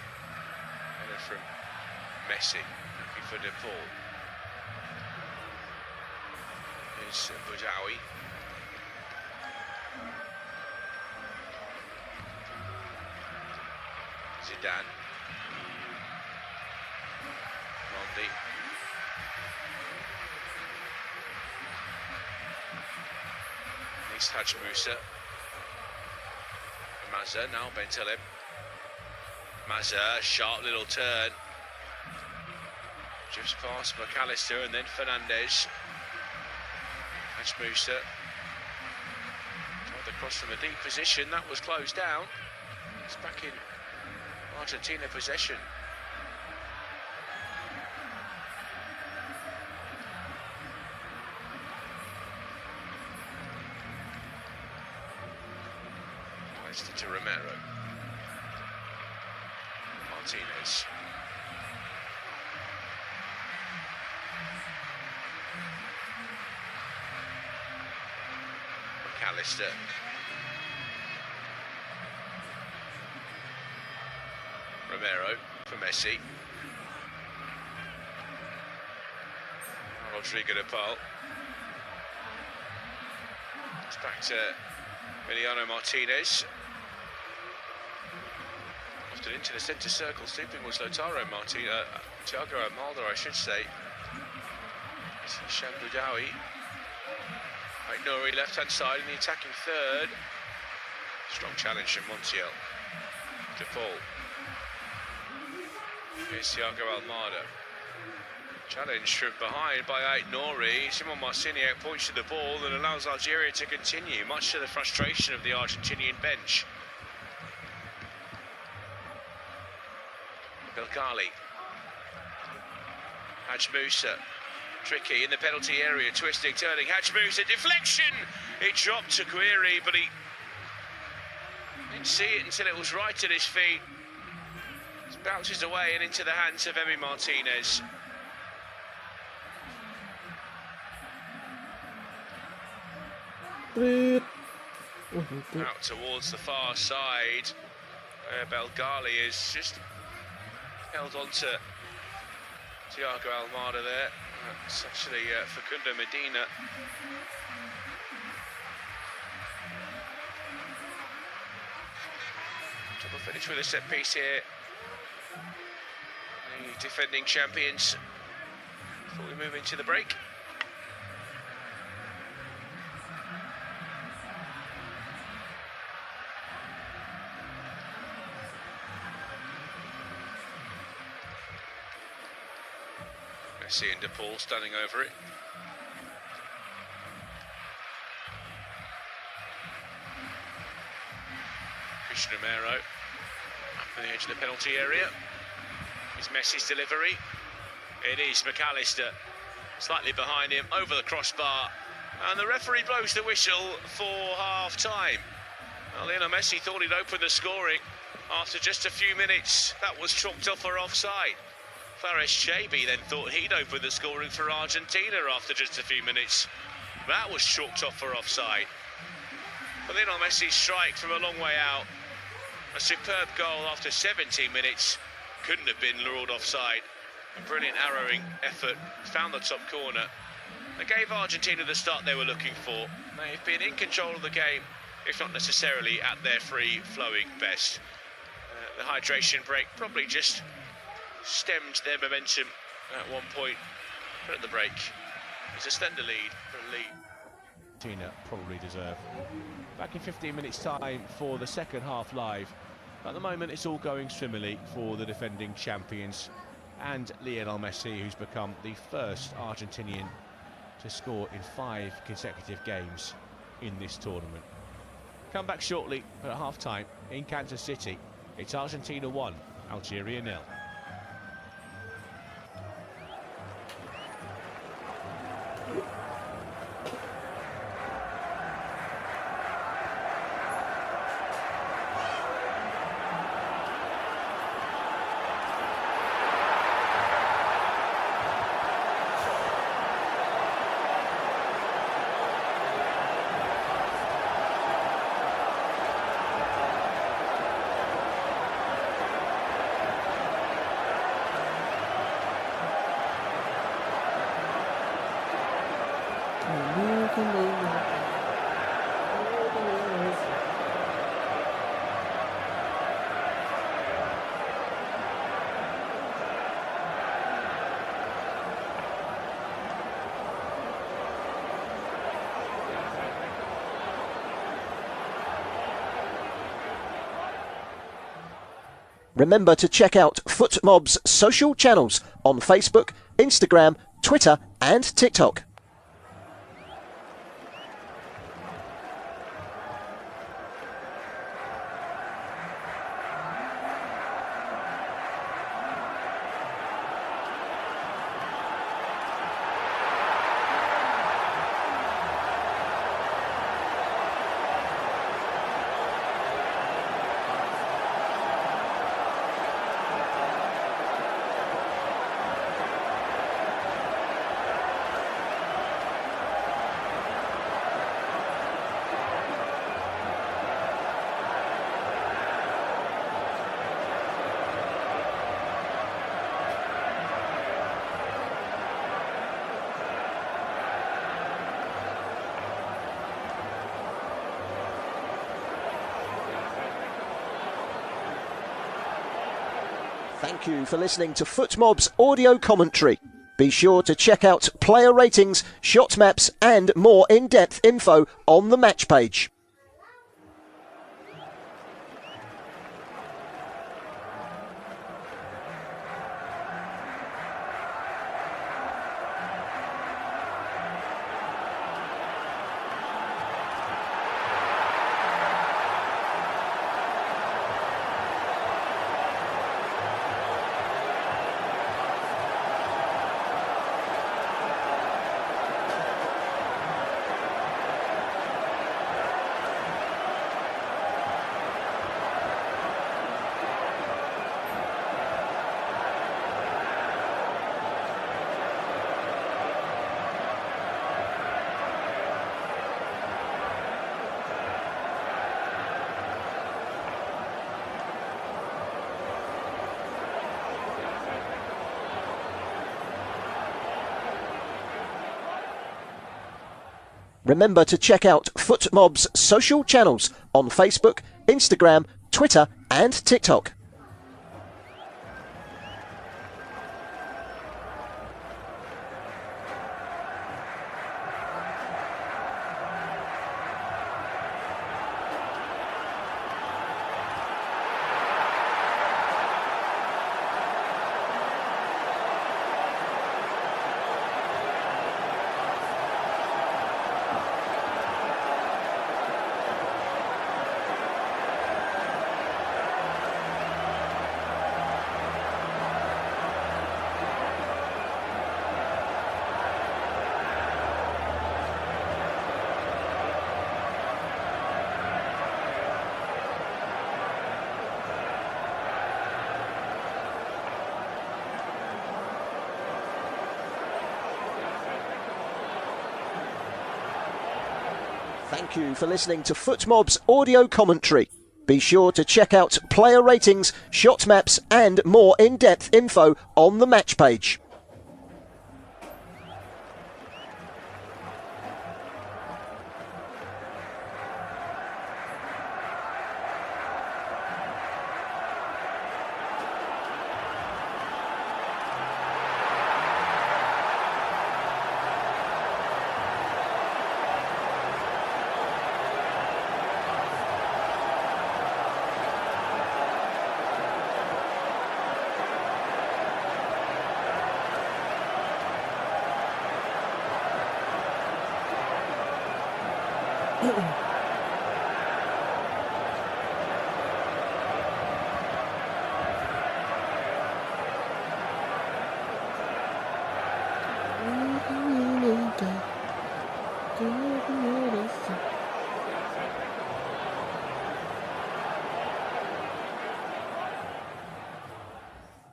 And then from Messi, looking for De Paul. Here's Boudaoui. Zidane. Mondi. Next touch Musa. Mazza, now Bentele. Mazza, sharp little turn. Just past McAllister and then Fernandez. That's Musa. Tried the cross from a deep position, that was closed down. It's back in Argentina possession. To Romero. Martinez. McAllister. Romero for Messi. Rodrigo de Paul. It's back to Emiliano Martinez. Into the centre circle, stooping was Thiago Almada, I should say. Hisham Boudaoui. Nori left hand side in the attacking third. Strong challenge from Montiel. De Paul. Here's Thiago Almada. Challenge from behind by Nori. Simon Marciniak points to the ball and allows Algeria to continue, much to the frustration of the Argentinian bench. Belgali. Haj Musa. Tricky in the penalty area, twisting, turning. Haj Musa, deflection! It dropped to Guiri, but he didn't see it until it was right at his feet. It bounces away and into the hands of Emi Martinez. Sprit. Itu. Out towards the far side, where Belgali is just held on to Thiago Almada there. It's actually Facundo Medina. Double finish with a set piece here. The defending champions before we move into the break. Messi and De Paul standing over it. Christian Romero up on the edge of the penalty area. Is Messi's delivery. It is McAllister slightly behind him over the crossbar, and the referee blows the whistle for half-time. Well, Lionel Messi thought he'd opened the scoring after just a few minutes. That was chalked off for offside. Fares Chabi then thought he'd opened the scoring for Argentina after just a few minutes. That was chalked off for offside. But Lionel Messi's strike from a long way out, a superb goal after 17 minutes, couldn't have been ruled offside. A brilliant arrowing effort, found the top corner. They gave Argentina the start they were looking for. They've been in control of the game, if not necessarily at their free-flowing best. The hydration break probably just stemmed their momentum at one point, but at the break, it's a slender lead for a lead. Argentina probably deserve. Back in 15 minutes time for the second half live. At the moment it's all going swimmingly for the defending champions and Lionel Messi, who's become the first Argentinian to score in 5 consecutive games in this tournament. Come back shortly at half time in Kansas City. It's Argentina 1, Algeria 0. Remember to check out FootMob's social channels on Facebook, Instagram, Twitter and TikTok. Thank you for listening to FootMob's audio commentary. Be sure to check out player ratings, shot maps and more in-depth info on the match page. Remember to check out FootMob's social channels on Facebook, Instagram, Twitter and TikTok. Thank you for listening to FootMob's audio commentary. Be sure to check out player ratings, shot maps and more in-depth info on the match page.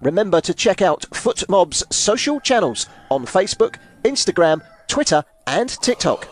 Remember to check out FootMob's social channels on Facebook, Instagram, Twitter and TikTok.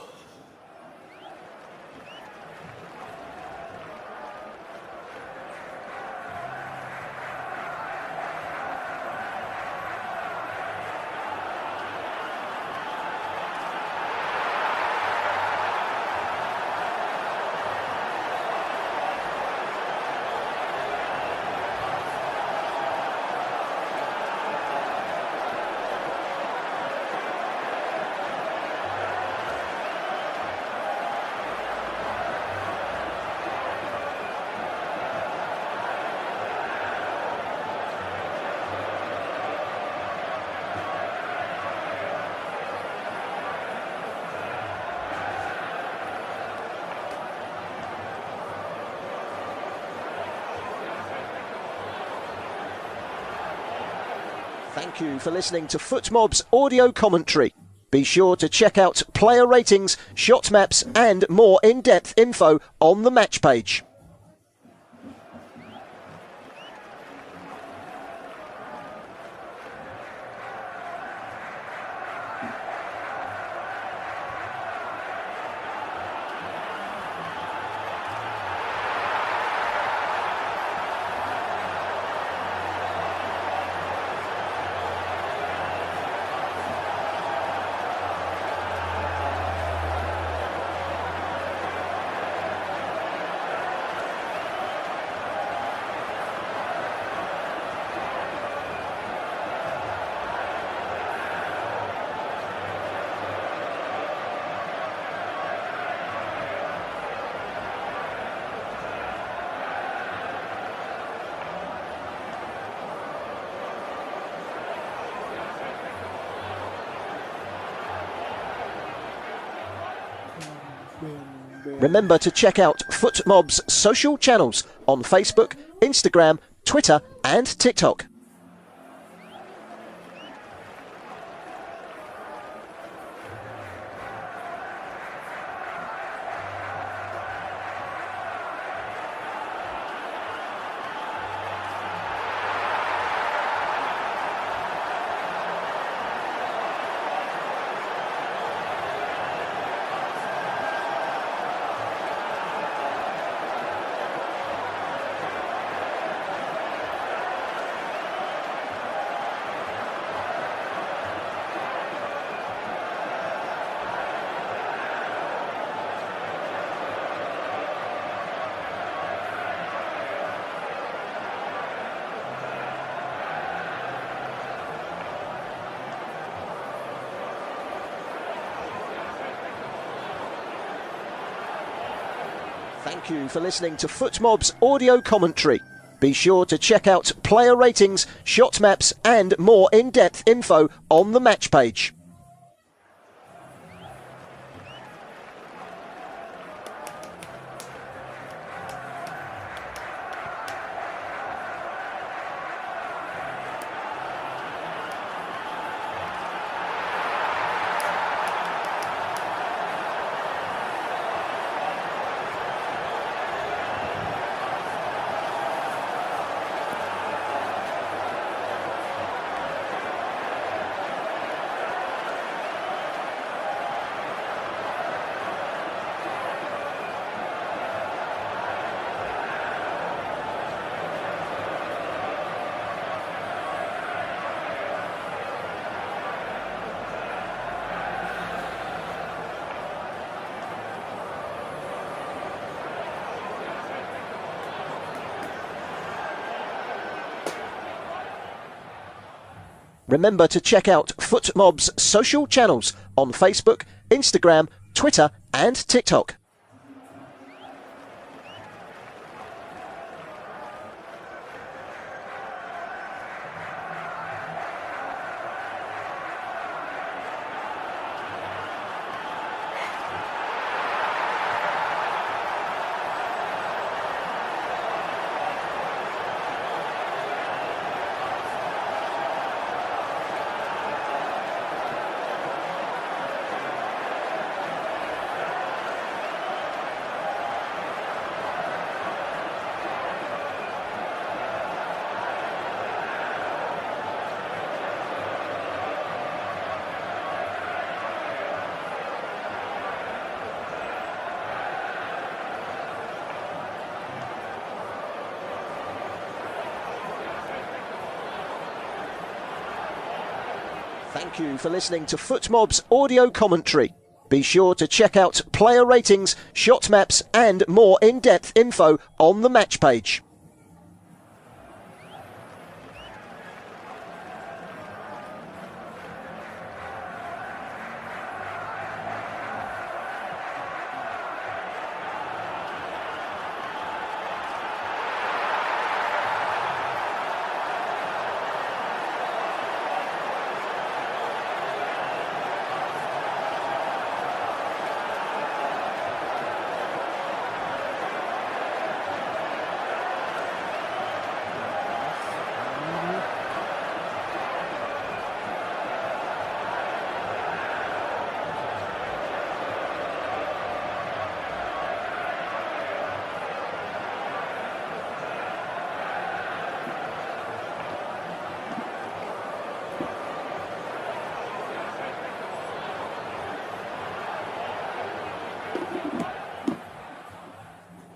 Thank you for listening to FootMob's audio commentary. Be sure to check out player ratings, shot maps and more in-depth info on the match page. Remember to check out FootMob's social channels on Facebook, Instagram, Twitter and TikTok. Thank you for listening to FootMob's audio commentary. Be sure to check out player ratings, shot maps and more in-depth info on the match page. Remember to check out FootMob's social channels on Facebook, Instagram, Twitter and TikTok. Thank you for listening to FootMob's audio commentary. Be sure to check out player ratings, shot maps and more in-depth info on the match page.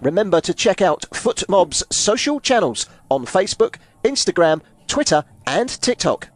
Remember to check out FootMob's social channels on Facebook, Instagram, Twitter and TikTok.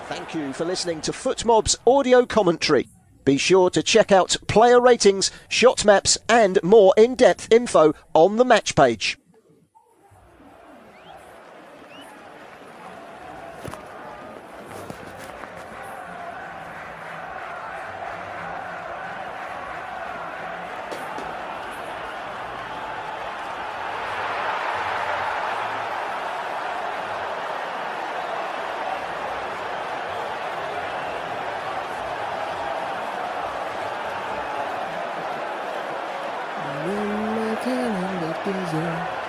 Thank you for listening to FootMob's audio commentary. Be sure to check out player ratings, shot maps and more in-depth info on the match page. When my time desert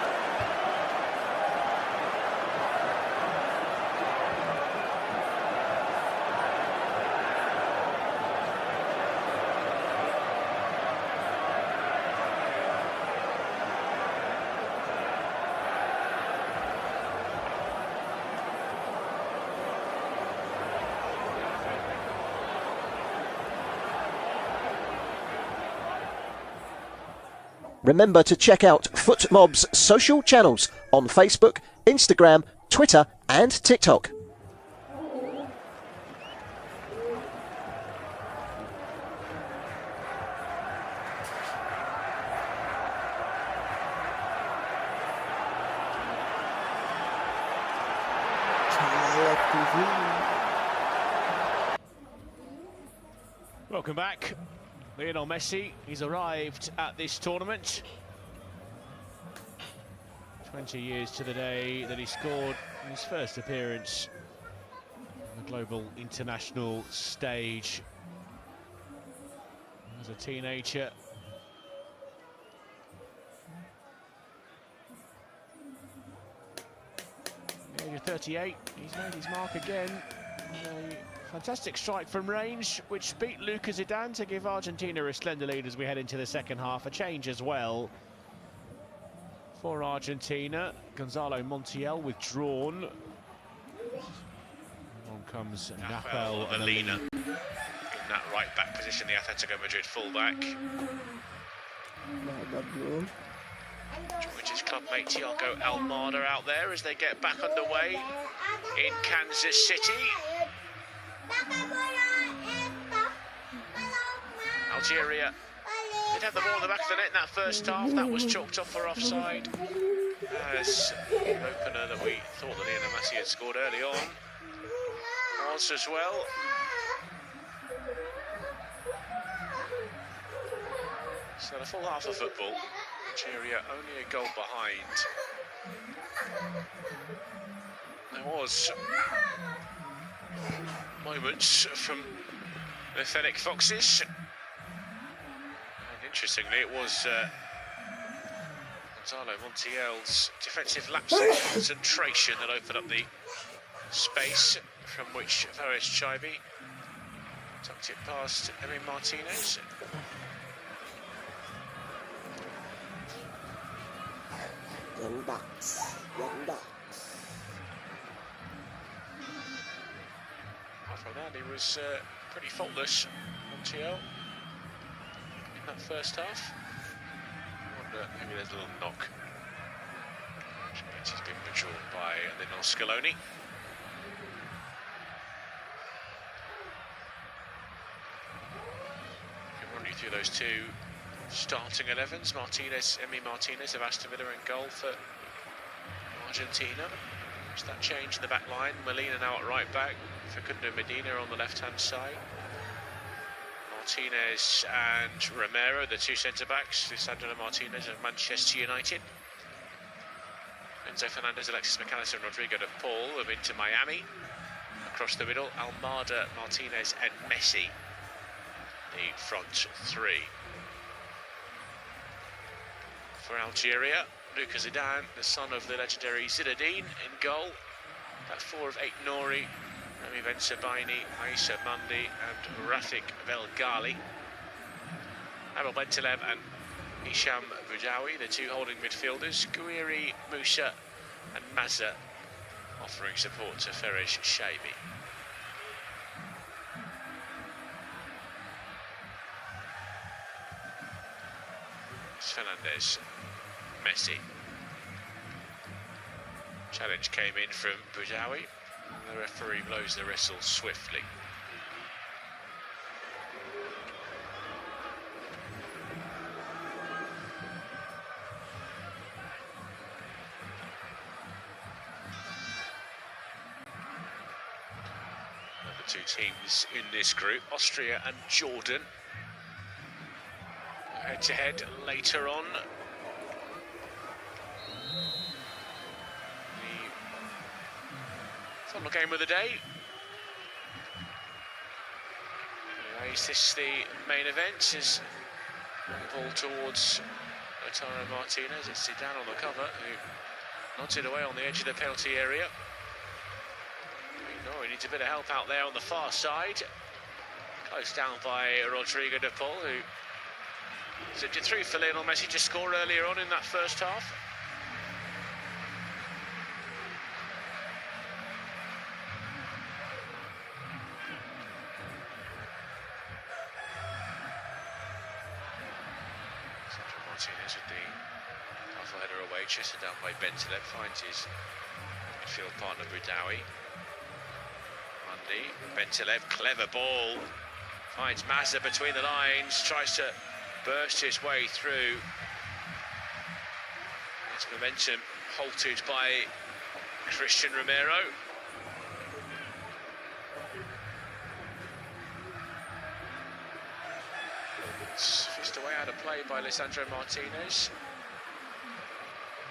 Remember to check out FootMob's social channels on Facebook, Instagram, Twitter and TikTok. Welcome back. Lionel Messi, he's arrived at this tournament. 20 years to the day that he scored in his first appearance on the global international stage as a teenager. At the age of 38, he's made his mark again. A fantastic strike from range, which beat Lucas Zidane to give Argentina a slender lead as we head into the second half. A change as well for Argentina. Gonzalo Montiel withdrawn. On comes Napel Molina in that right back position, the Atletico Madrid fullback. Which is clubmate Thiago Almada out there as they get back underway in Kansas City. Algeria did have the ball in the back of the net in that first half. That was chalked off for offside, as the opener that we thought that Lionel Messi had scored early on was as well. So the full half of football, Algeria only a goal behind. There was moments from the Fennec Foxes, and interestingly it was Gonzalo Montiel's defensive lapse of concentration that opened up the space from which Fares Chaibi tucked it past Emi Martinez. Young Bucks, Young Bucks. After that, he was pretty faultless, Montiel, in that first half. I wonder, maybe there's a little knock. He's been withdrawn by Lionel Scaloni. Can run you through those two starting 11s. Emi Martinez of Aston Villa in goal for Argentina. There's that change in the back line. Molina now at right back. Facundo Medina on the left-hand side. Martinez and Romero, the two centre-backs. Lisandro Martinez of Manchester United. Enzo Fernandez, Alexis McAllister and Rodrigo de Paul of Inter Miami. Across the middle, Almada, Martinez and Messi, the front three. For Algeria, Lucas Zidane, the son of the legendary Zinedine, in goal. That four of 8 Nouri, Rami Ben-Sebaini, Aissa Mandi and Rafik Belghali. Abel Bentaleb and Hisham Boudaoui, the two holding midfielders. Gouiri, Moussa and Mazza offering support to Fares Chaibi. Fernandez, Messi. Challenge came in from Boudaoui. The referee blows the whistle swiftly. The two teams in this group, Austria and Jordan, head-to-head later on. The final game of the day. Anyway, is this the main event? Is the ball towards Lautaro Martinez? It's Zidane on the cover, who nods it away on the edge of the penalty area. No, he needs a bit of help out there on the far side. Close down by Rodrigo de Paul, who zipped it through for Lionel Messi to score earlier on in that first half. Martinez with the powerful header away, chested down by Bentaleb, finds his midfield partner Boudaoui. Mundy, Bentaleb, clever ball, finds Mazza between the lines, tries to burst his way through. His momentum halted by Christian Romero. It's fisted away out of play by Lisandro Martinez.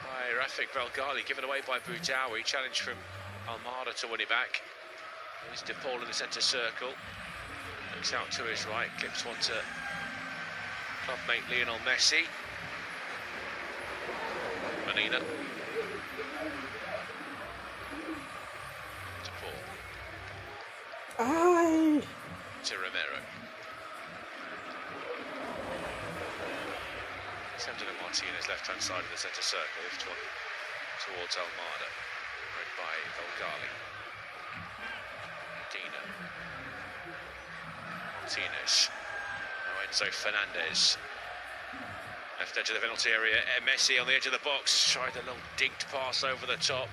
By Rafik Belgali, given away by Boudaoui. Challenge from Almada to win it back. There's De Paul in the centre circle. Looks out to his right, clips one to clubmate Lionel Messi. Manina. De Paul. Aye. To Romero. Sending Martinez left-hand side of the centre circle, lift one towards Almada, read by Belgali. Dina. Martinez. Now Enzo Fernandez. Left edge of the penalty area. Messi on the edge of the box. Tried a little dinked pass over the top.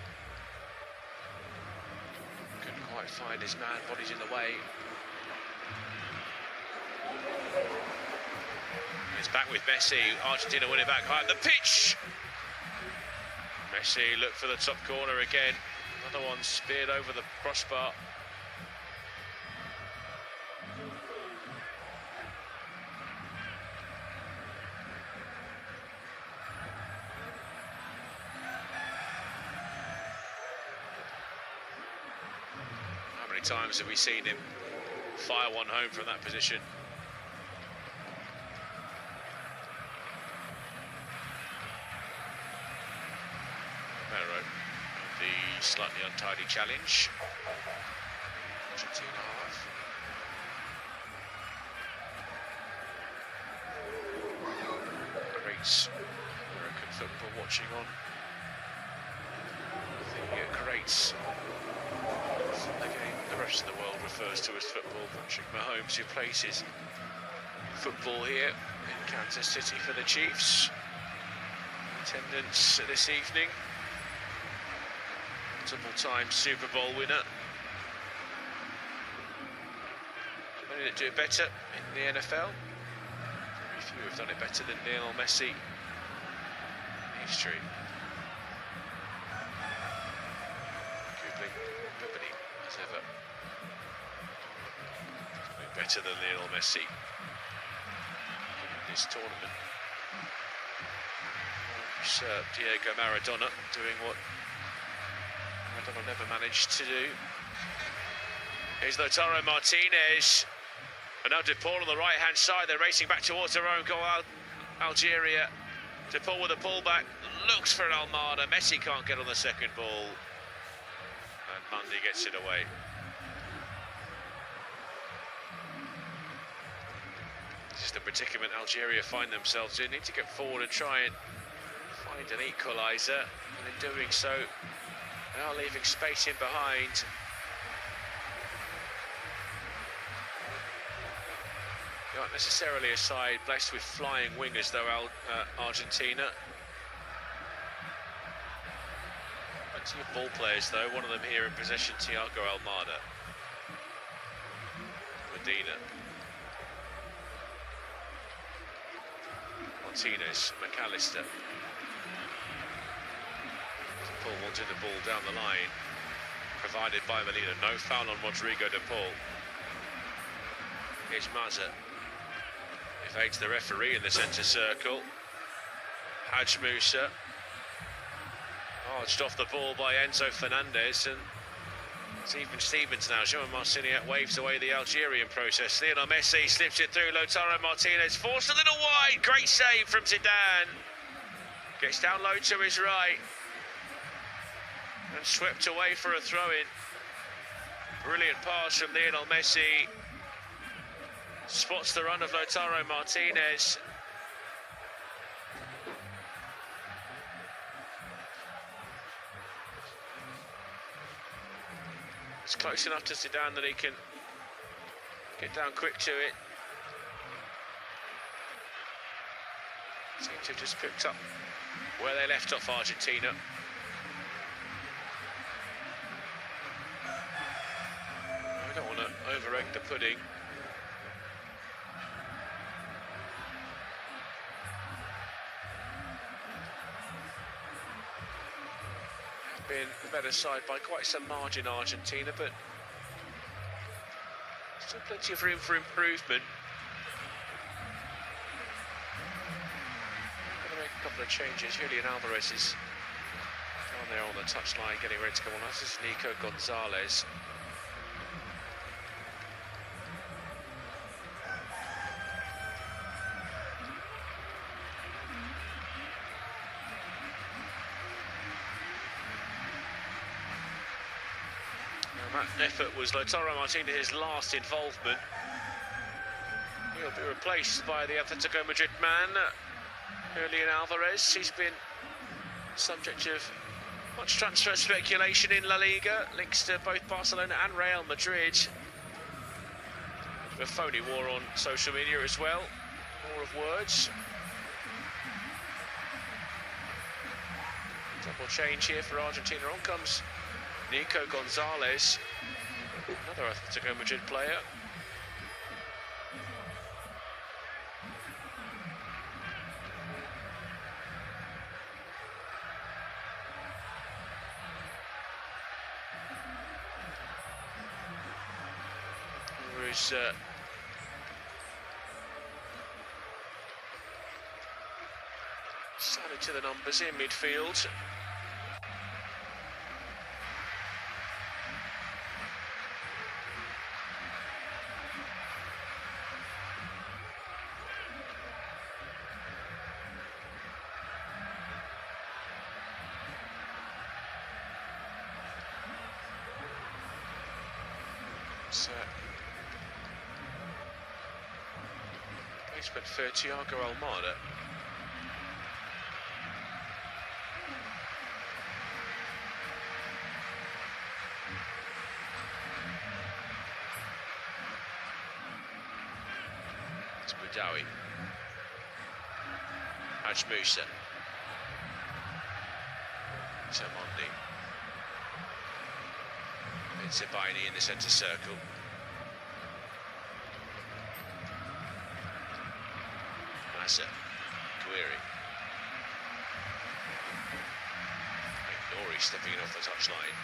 Couldn't quite find his man. Body's in the way. It's back with Messi. Argentina win it back high up the pitch. Messi looked for the top corner again. Another one speared over the crossbar. How many times have we seen him fire one home from that position? The slightly untidy challenge. Argentina half. Great American football watching on. The greats. The game the rest of the world refers to as football. Patrick Mahomes, who plays his football here in Kansas City for the Chiefs. Attendance this evening. Multiple-time Super Bowl winner. Many that do it better in the NFL. Very few have done it better than Lionel Messi in history. Arguably, nobody has ever done it better than Lionel Messi in this tournament. Diego Maradona doing what Maradona never managed to do. Here's Lautaro Martinez. And now De Paul on the right-hand side. They're racing back towards their own goal, Algeria. De Paul with a pullback. Looks for Almada. Messi can't get on the second ball. And Mundy gets it away. This is the predicament Algeria find themselves in. Need to get forward and try and find an equaliser. And in doing so, they are leaving space in behind. Not necessarily a side blessed with flying wingers, though, Argentina. Plenty of ball players, though. One of them here in possession, Thiago Almada. Medina. Martinez, McAllister. Paul wanted the ball down the line, provided by Medina. No foul on Rodrigo De Paul. Here's Mazza. Evades the referee in the centre circle. Haj Musa. Arched off the ball by Enzo Fernandez, and it's even Stevens now. João Marciniak waves away the Algerian process. Lionel Messi slips it through. Lautaro Martinez forced a little wide. Great save from Zidane. Gets down low to his right. And swept away for a throw-in. Brilliant pass from Lionel Messi. Spots the run of Lautaro Martinez. It's close enough to Zidane that he can get down quick to it. Seem to have just picked up where they left off, Argentina. We don't want to over-egg the pudding. Been the better side by quite some margin, Argentina, but still plenty of room for improvement. Going to make a couple of changes. Julian Alvarez is down there on the touchline, getting ready to come on. This is Nico Gonzalez. That effort was Lautaro Martinez's last involvement. He'll be replaced by the Atletico Madrid man, Julian Alvarez. He's been subject of much transfer speculation in La Liga, links to both Barcelona and Real Madrid. A phony war on social media as well, war of words. Double change here for Argentina. On comes Nico Gonzalez, another Atletico Madrid player. There is started to the numbers in midfield. Placement for Thiago Almada. It's Boudaoui. Haj Musa. Mondi. Bensebaini in the centre circle. Massa, Guiri. Nori stepping in off the touchline.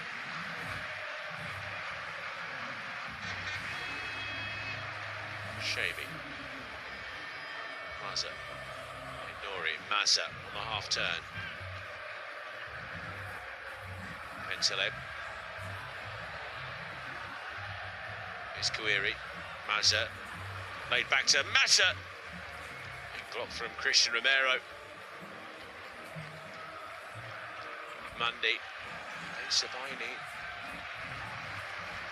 Shavy. Mazza. Nori, Massa on the half turn. Bentaleb. It's Guiri. Mazza. Laid back to Massa. Block from Christian Romero. Mundi. Bensebaini.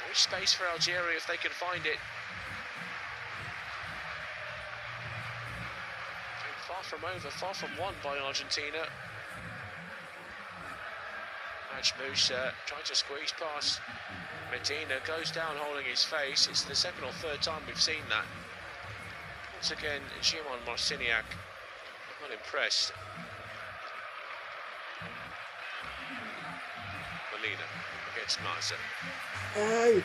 More space for Algeria if they can find it. Far from over, far from won by Argentina. Haj Musa trying to squeeze past Medina, goes down holding his face. It's the second or third time we've seen that. Once again, Szymon Marciniak not impressed. Molina against Mazza. Ay.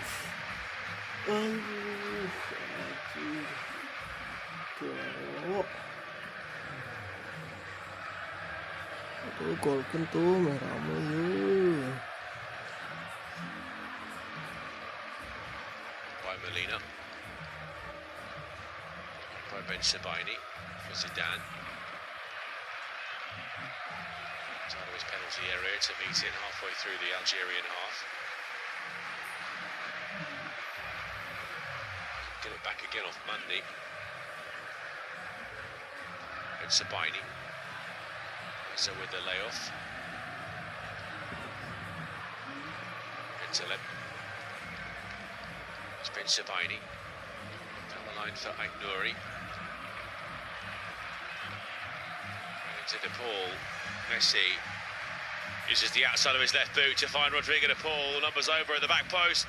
Aduh, gol kan tuh merah mulu. By Molina. By Bensebaini for Zidane. Out of his penalty area to meet it halfway through the Algerian half. Get it back again off Mundi. Bensebaini. So with the layoff. Bentaleb. It's Bensebaini. Down the line for Aït-Nouri. Into De Paul. Messi uses the outside of his left boot to find Rodrigo De Paul. Numbers over at the back post.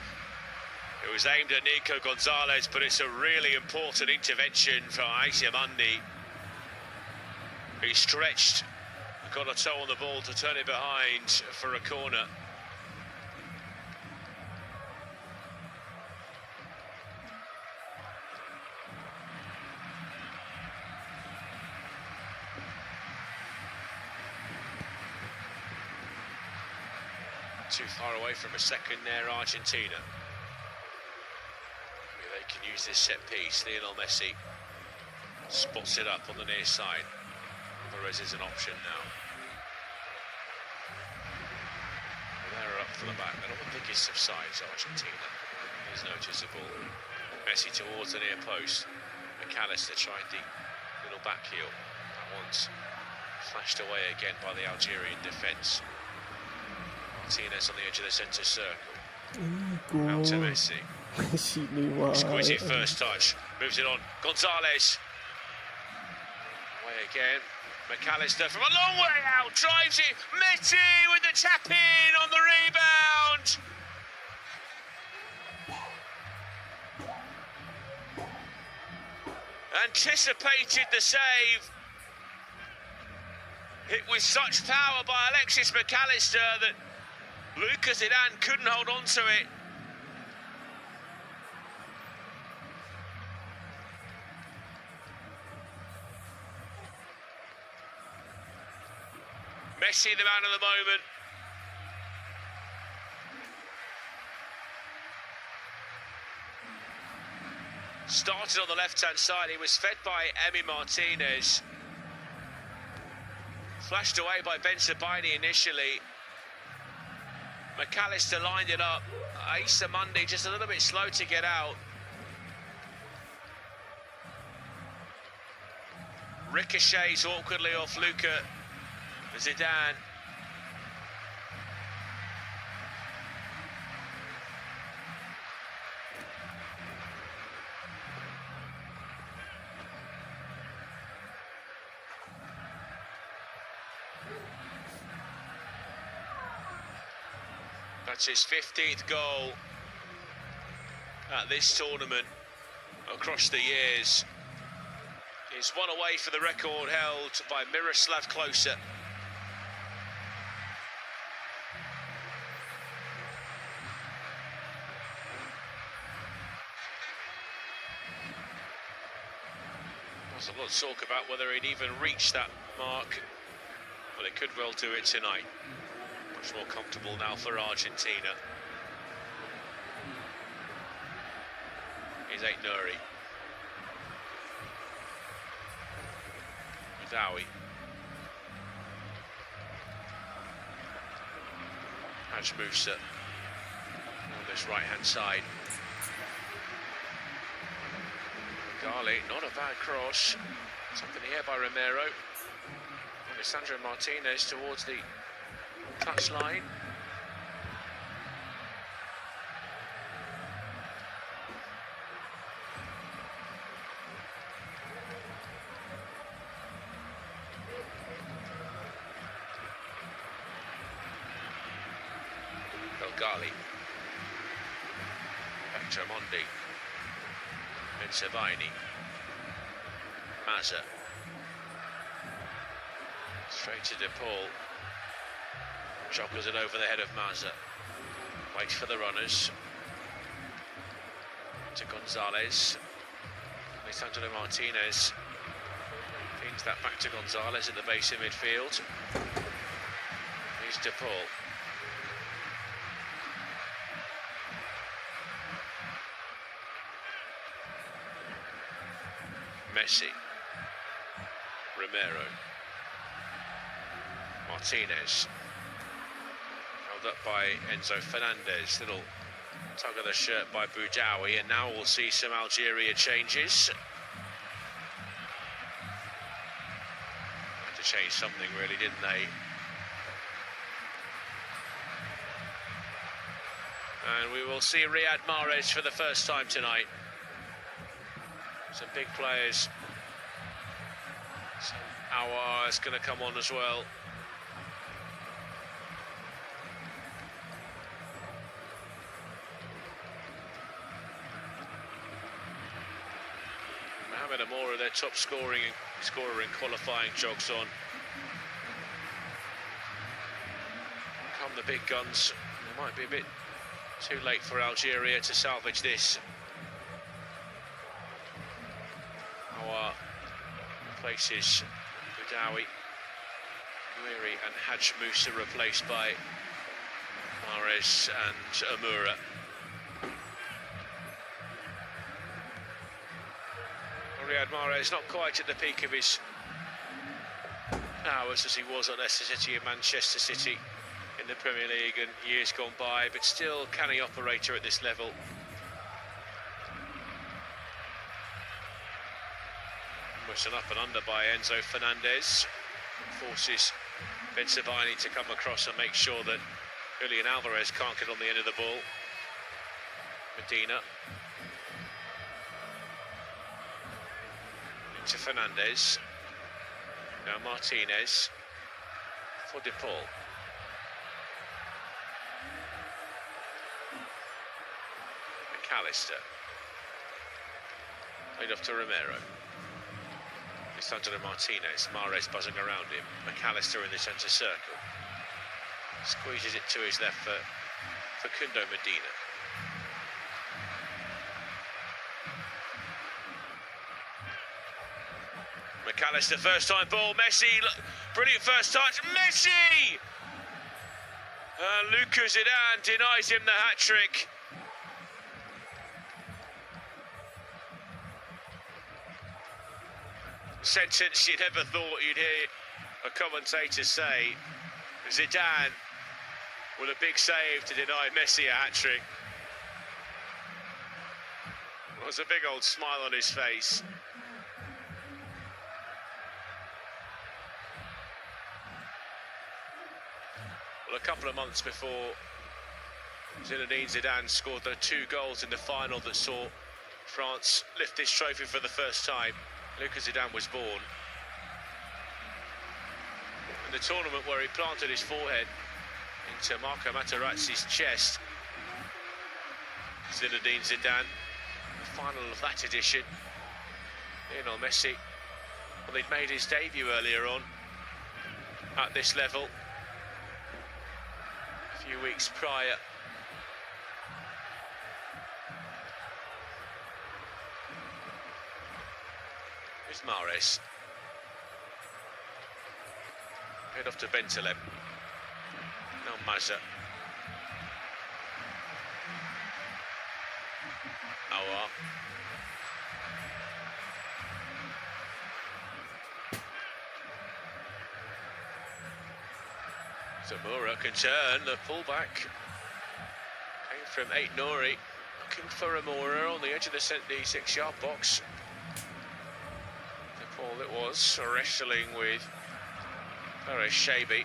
It was aimed at Nico Gonzalez, but it's a really important intervention for Aït Mundi, He stretched, got a toe on the ball to turn it behind for a corner. Too far away from a second there, Argentina. Maybe they can use this set piece. Lionel Messi spots it up on the near side. Alvarez is an option now. They're up for the back. They're not the biggest of sides, Argentina. Is noticeable. Messi towards the near post. McAllister tried the little back heel. That one's flashed away again by the Algerian defence. Martinez on the edge of the centre circle. Out to Messi. Exquisite first touch. Moves it on. Gonzalez. Away again. McAllister from a long way out. Drives it. Messi with the tap in on the rebound. Anticipated the save. Hit with such power by Alexis McAllister that Lucas Zidane couldn't hold on to it. Messi, the man of the moment. Started on the left-hand side. He was fed by Emi Martinez. Flashed away by Ben Sebaini initially. McAllister lined it up. Issa Mundi just a little bit slow to get out. Ricochets awkwardly off Luka Zidane. That's his 15th goal at this tournament across the years. He's one away for the record held by Miroslav Klose. There's a lot of talk about whether he'd even reach that mark. Well, it could well do it tonight. Much more comfortable now for Argentina. Here's Aït-Nouri. Moudaoui. Haj Moussa on this right-hand side. Gali, not a bad cross. Something here by Romero. Alessandro Martinez towards the touchline. Gali. Back to Mondi. Ben Sebaini. Mazza. Straight to De Paul. Joggles it over the head of Mazza. Waits for the runners. To Gonzalez. Alessandro Martinez. Feeds that back to Gonzalez at the base of midfield. Here's De Paul. Messi. Romero. Martinez. Held up by Enzo Fernandez. Little tug of the shirt by Moudaoui, and now we'll see some Algeria changes. Had to change something really, didn't they? And we will see Riyad Mahrez for the first time tonight. Some big players. So Aouar is going to come on as well. Amora, their top scorer in qualifying, jogs on. Come the big guns. It might be a bit too late for Algeria to salvage this. Our places Boudaoui, Guiri and Haj Moussa replaced by Mahrez and Amora. Riyad Mahrez not quite at the peak of his powers as he was at Leicester City and Manchester City in the Premier League and years gone by, but still canny operator at this level. Almost an up and under by Enzo Fernandez. Forces Bensabini to come across and make sure that Julian Alvarez can't get on the end of the ball. Medina. To Fernandez. Now Martinez for De Paul. McAllister. Played off to Romero. It's under to Martinez. Mahrez buzzing around him. McAllister in the centre circle. Squeezes it to his left for Kundo Medina. McAllister, first time ball, Messi, brilliant first touch, Messi! Lucas Zidane denies him the hat-trick. Sentence you never thought you'd hear a commentator say. Zidane with a big save to deny Messi a hat-trick. There was a big old smile on his face. Well, a couple of months before Zinedine Zidane scored the 2 goals in the final that saw France lift this trophy for the first time, Lucas Zidane was born. In the tournament where he planted his forehead into Marco Materazzi's chest, Zinedine Zidane, the final of that edition. Lionel Messi, well, he'd made his debut earlier on at this level. A few weeks prior. Here's Mahrez. Head off to Bentaleb. Now Mazza. Aouar. Zamora can turn the pullback. Came from Aït-Nouri. Looking for Amora on the edge of the 6-yard box. The ball it was, wrestling with Fares Shabi.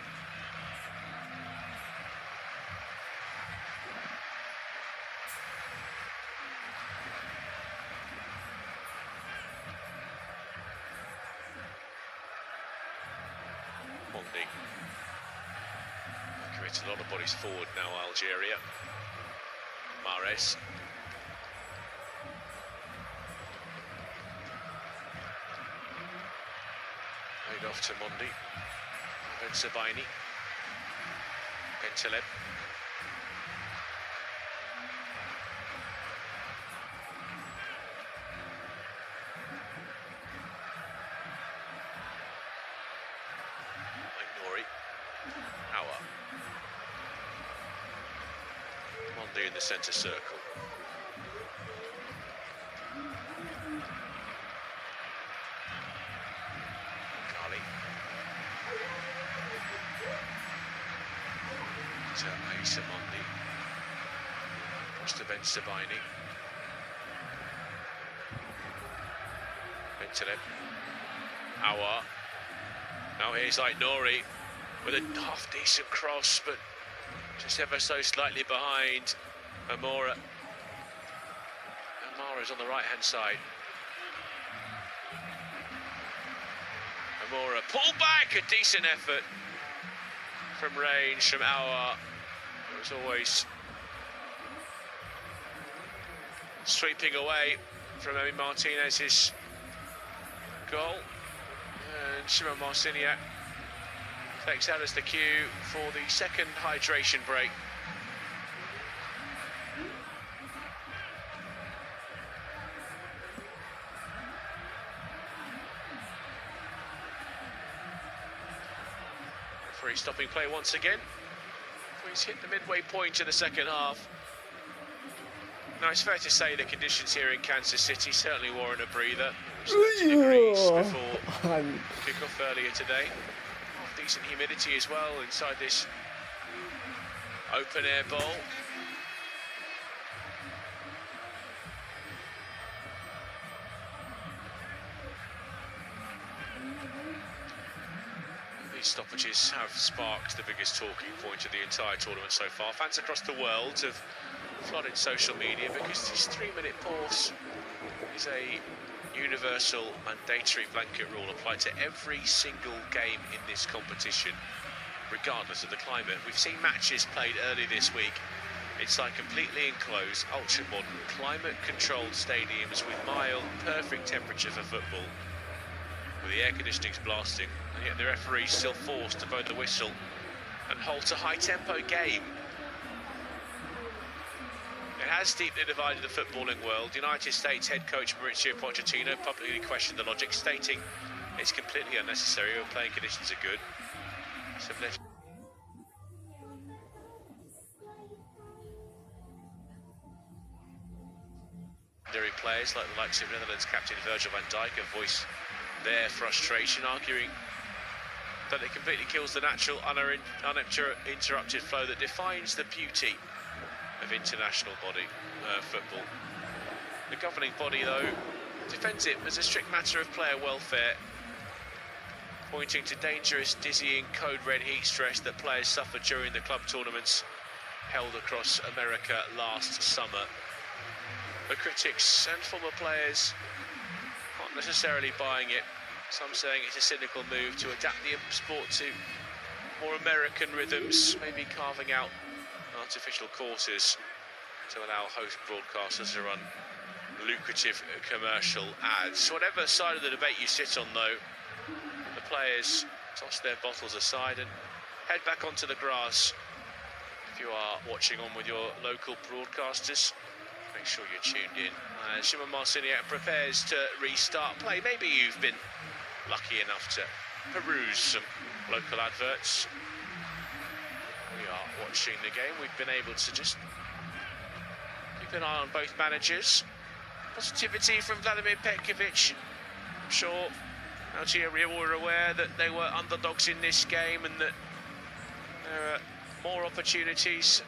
Mondi. Commits a lot of bodies forward now, Algeria. Mahrez. Laid off to Mondi. Bensabini. Bentaleb. Aït-Nouri. Aouar. Mondi in the centre circle. To Mondi. Across to Bensabini. Bentaleb. Aouar. Now here's Aït-Nouri with a half-decent cross, but just ever so slightly behind Amora. Amara's on the right-hand side. Amora, pull back, a decent effort from range from Aouar. It was always sweeping away from Emi Martinez's goal. And Shimon Marciniak takes that as the cue for the second hydration break. Referee stopping play once again. He's hit the midway point in the second half. Now, it's fair to say the conditions here in Kansas City certainly warrant a breather. It was 30 degrees before kick-off earlier today. Decent humidity as well inside this open-air bowl. These stoppages have sparked the biggest talking point of the entire tournament so far. Fans across the world have flooded social media because this 3-minute pause is a universal mandatory blanket rule applied to every single game in this competition, regardless of the climate. We've seen matches played early this week inside completely enclosed, ultra-modern, climate-controlled stadiums with mild, perfect temperature for football, with the air conditioning's blasting, and yet the referee's still forced to blow the whistle and halt a high-tempo game. It has deeply divided the footballing world. United States head coach Mauricio Pochettino publicly questioned the logic, stating it's completely unnecessary when playing conditions are good. Some legendary players like the likes of Netherlands captain Virgil van Dijk have voiced their frustration, arguing that it completely kills the natural, uninterrupted flow that defines the beauty of international football. The governing body, though, defends it as a strict matter of player welfare, pointing to dangerous, dizzying, code red heat stress that players suffered during the club tournaments held across America last summer. The critics and former players aren't necessarily buying it. Some saying it's a cynical move to adapt the sport to more American rhythms, maybe carving out artificial courses to allow host broadcasters to run lucrative commercial ads. Whatever side of the debate you sit on, though, the players toss their bottles aside and head back onto the grass. If you are watching on with your local broadcasters, make sure you're tuned in. Shimon Marciniak prepares to restart play. Maybe you've been lucky enough to peruse some local adverts. We are watching the game. We've been able to just keep an eye on both managers. Positivity from Vladimir Petkovic. I'm sure Algeria were aware that they were underdogs in this game and that there are more opportunities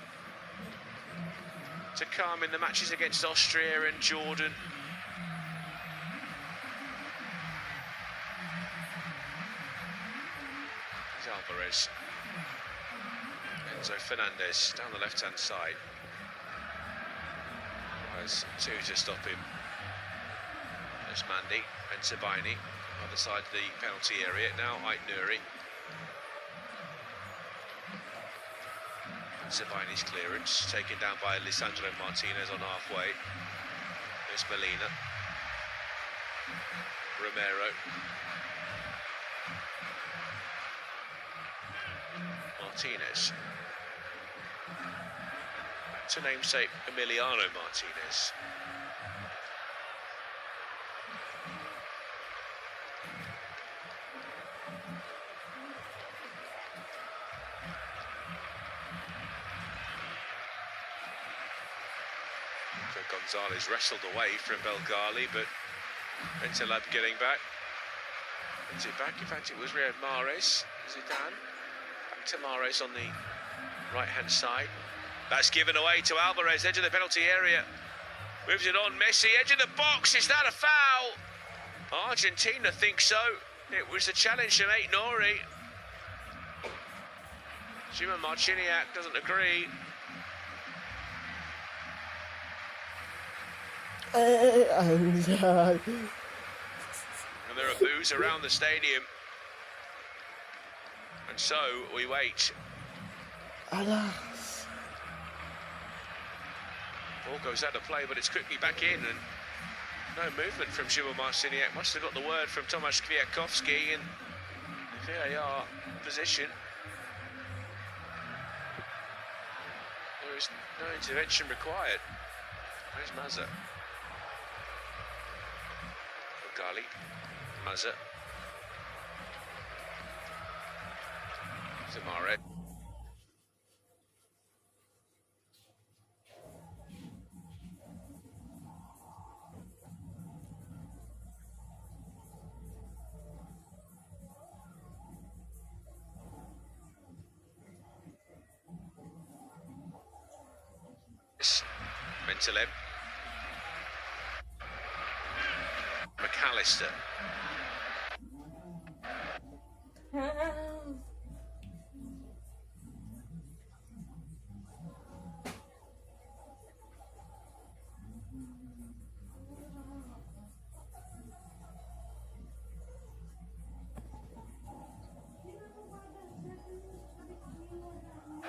to come in the matches against Austria and Jordan. Alvarez. Enzo Fernandez down the left-hand side. There's two to stop him. There's Mandy and Sabini, other side of the penalty area. Now Ait Nouri. Sabini's clearance, taken down by Lisandro Martinez on halfway. There's Molina. Romero. Martinez. Back to namesake Emiliano Martinez. Gonzalez wrestled away from Belgali, but Bentaleb getting back. Wins it back. In fact, it was Riyad Mahrez. Zidane. Back to Mahrez on the right-hand side. That's given away to Alvarez, edge of the penalty area. Moves it on. Messi, edge of the box. Is that a foul? Argentina thinks so. It was a challenge from Ait Nouri. Shimon Marciniak doesn't agree. And there are boos around the stadium. And so we wait. Alas. Ball goes out of play, but it's quickly back in, and No movement from Grzegorz Marciniak. Must have got the word from Tomasz Kwiatkowski in the VAR position. There is no intervention required. Where's Mazza? Gali, Mazza. Zamare. Mentalem. McAllister.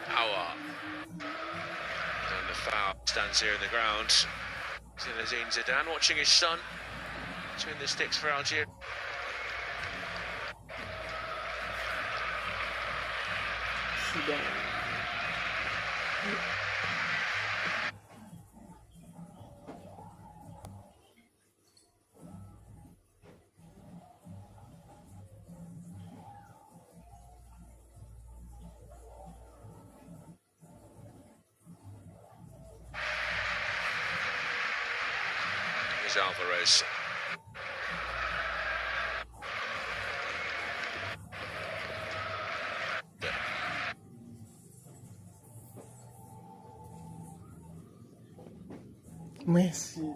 Power. And the foul stands here in the ground. Zinedine Zidane watching his son between the sticks for Algeria. Here's Alvarez. Messi.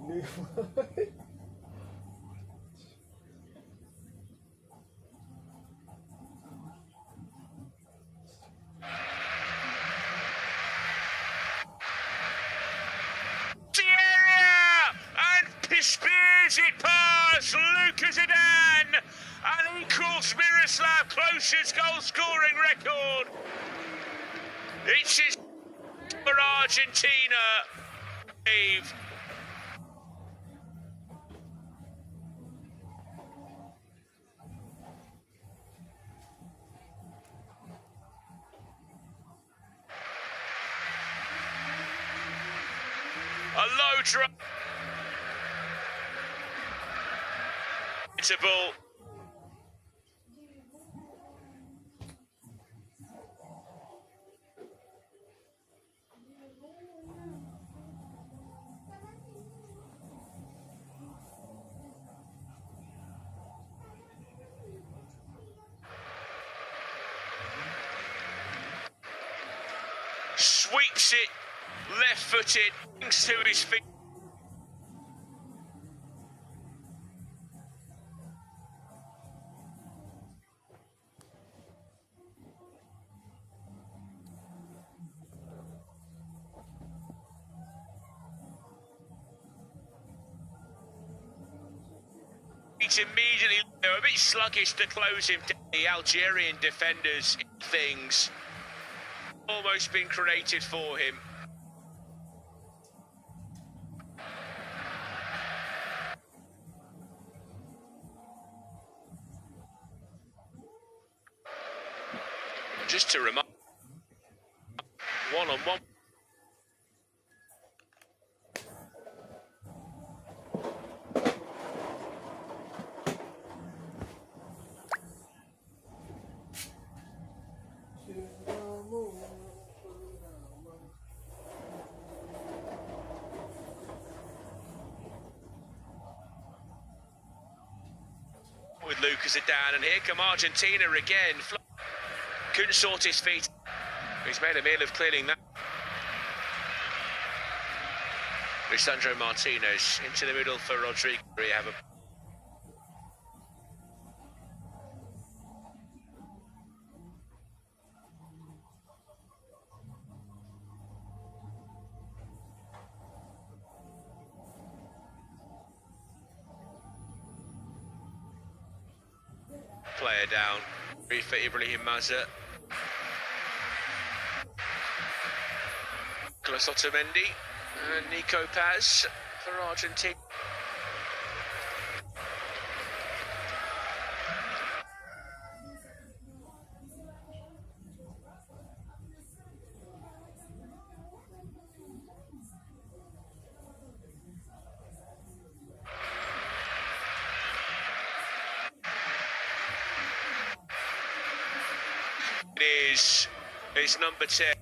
Spears it past Lucas Zidane and equals Miroslav Klose's goal-scoring record. It's his for Argentina. A low drop. Ball. Sweeps it left-footed, thanks to his feet. Immediately, they were a bit sluggish to close him down. The Algerian defenders, things almost been created for him. Just to remind, one-on-one. With Lucas Zidane, and here come Argentina again. Couldn't sort his feet. He's made a meal of cleaning that. Lisandro Martinez into the middle for Rodrigo. We have a player down. For Ibrahim Mazza. Nicolas Otamendi and Nico Paz for Argentina. is number 10.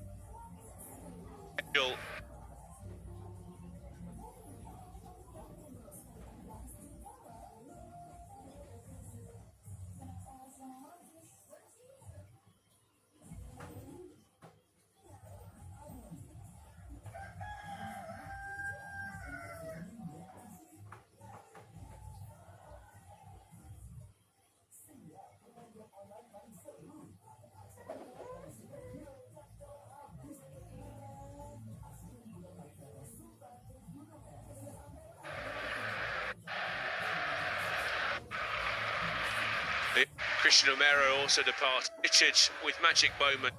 Christian Romero also departed. Richard with magic moment.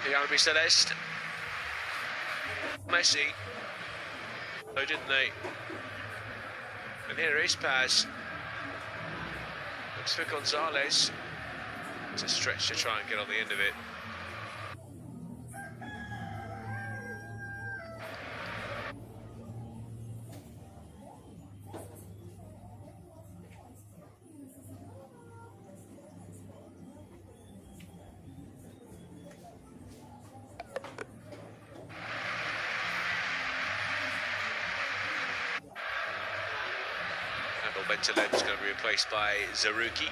The Albi Celeste. Messi. Oh, didn't they? And here is Paz. Looks for Gonzalez. It's a stretch to try and get on the end of it. Bentaleb is going to be replaced by Zaruki.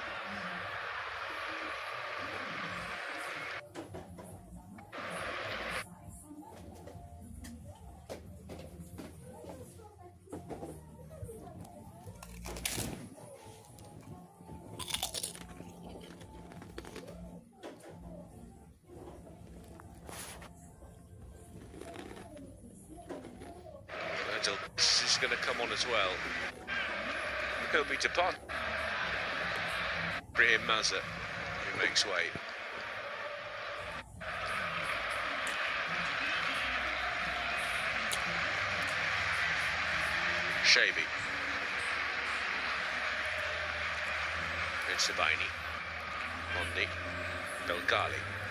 This is going to come on as well. He'll be departed. Brahim Mazza, who makes way. Shabi. And Sabaini. Mondi. Belgali.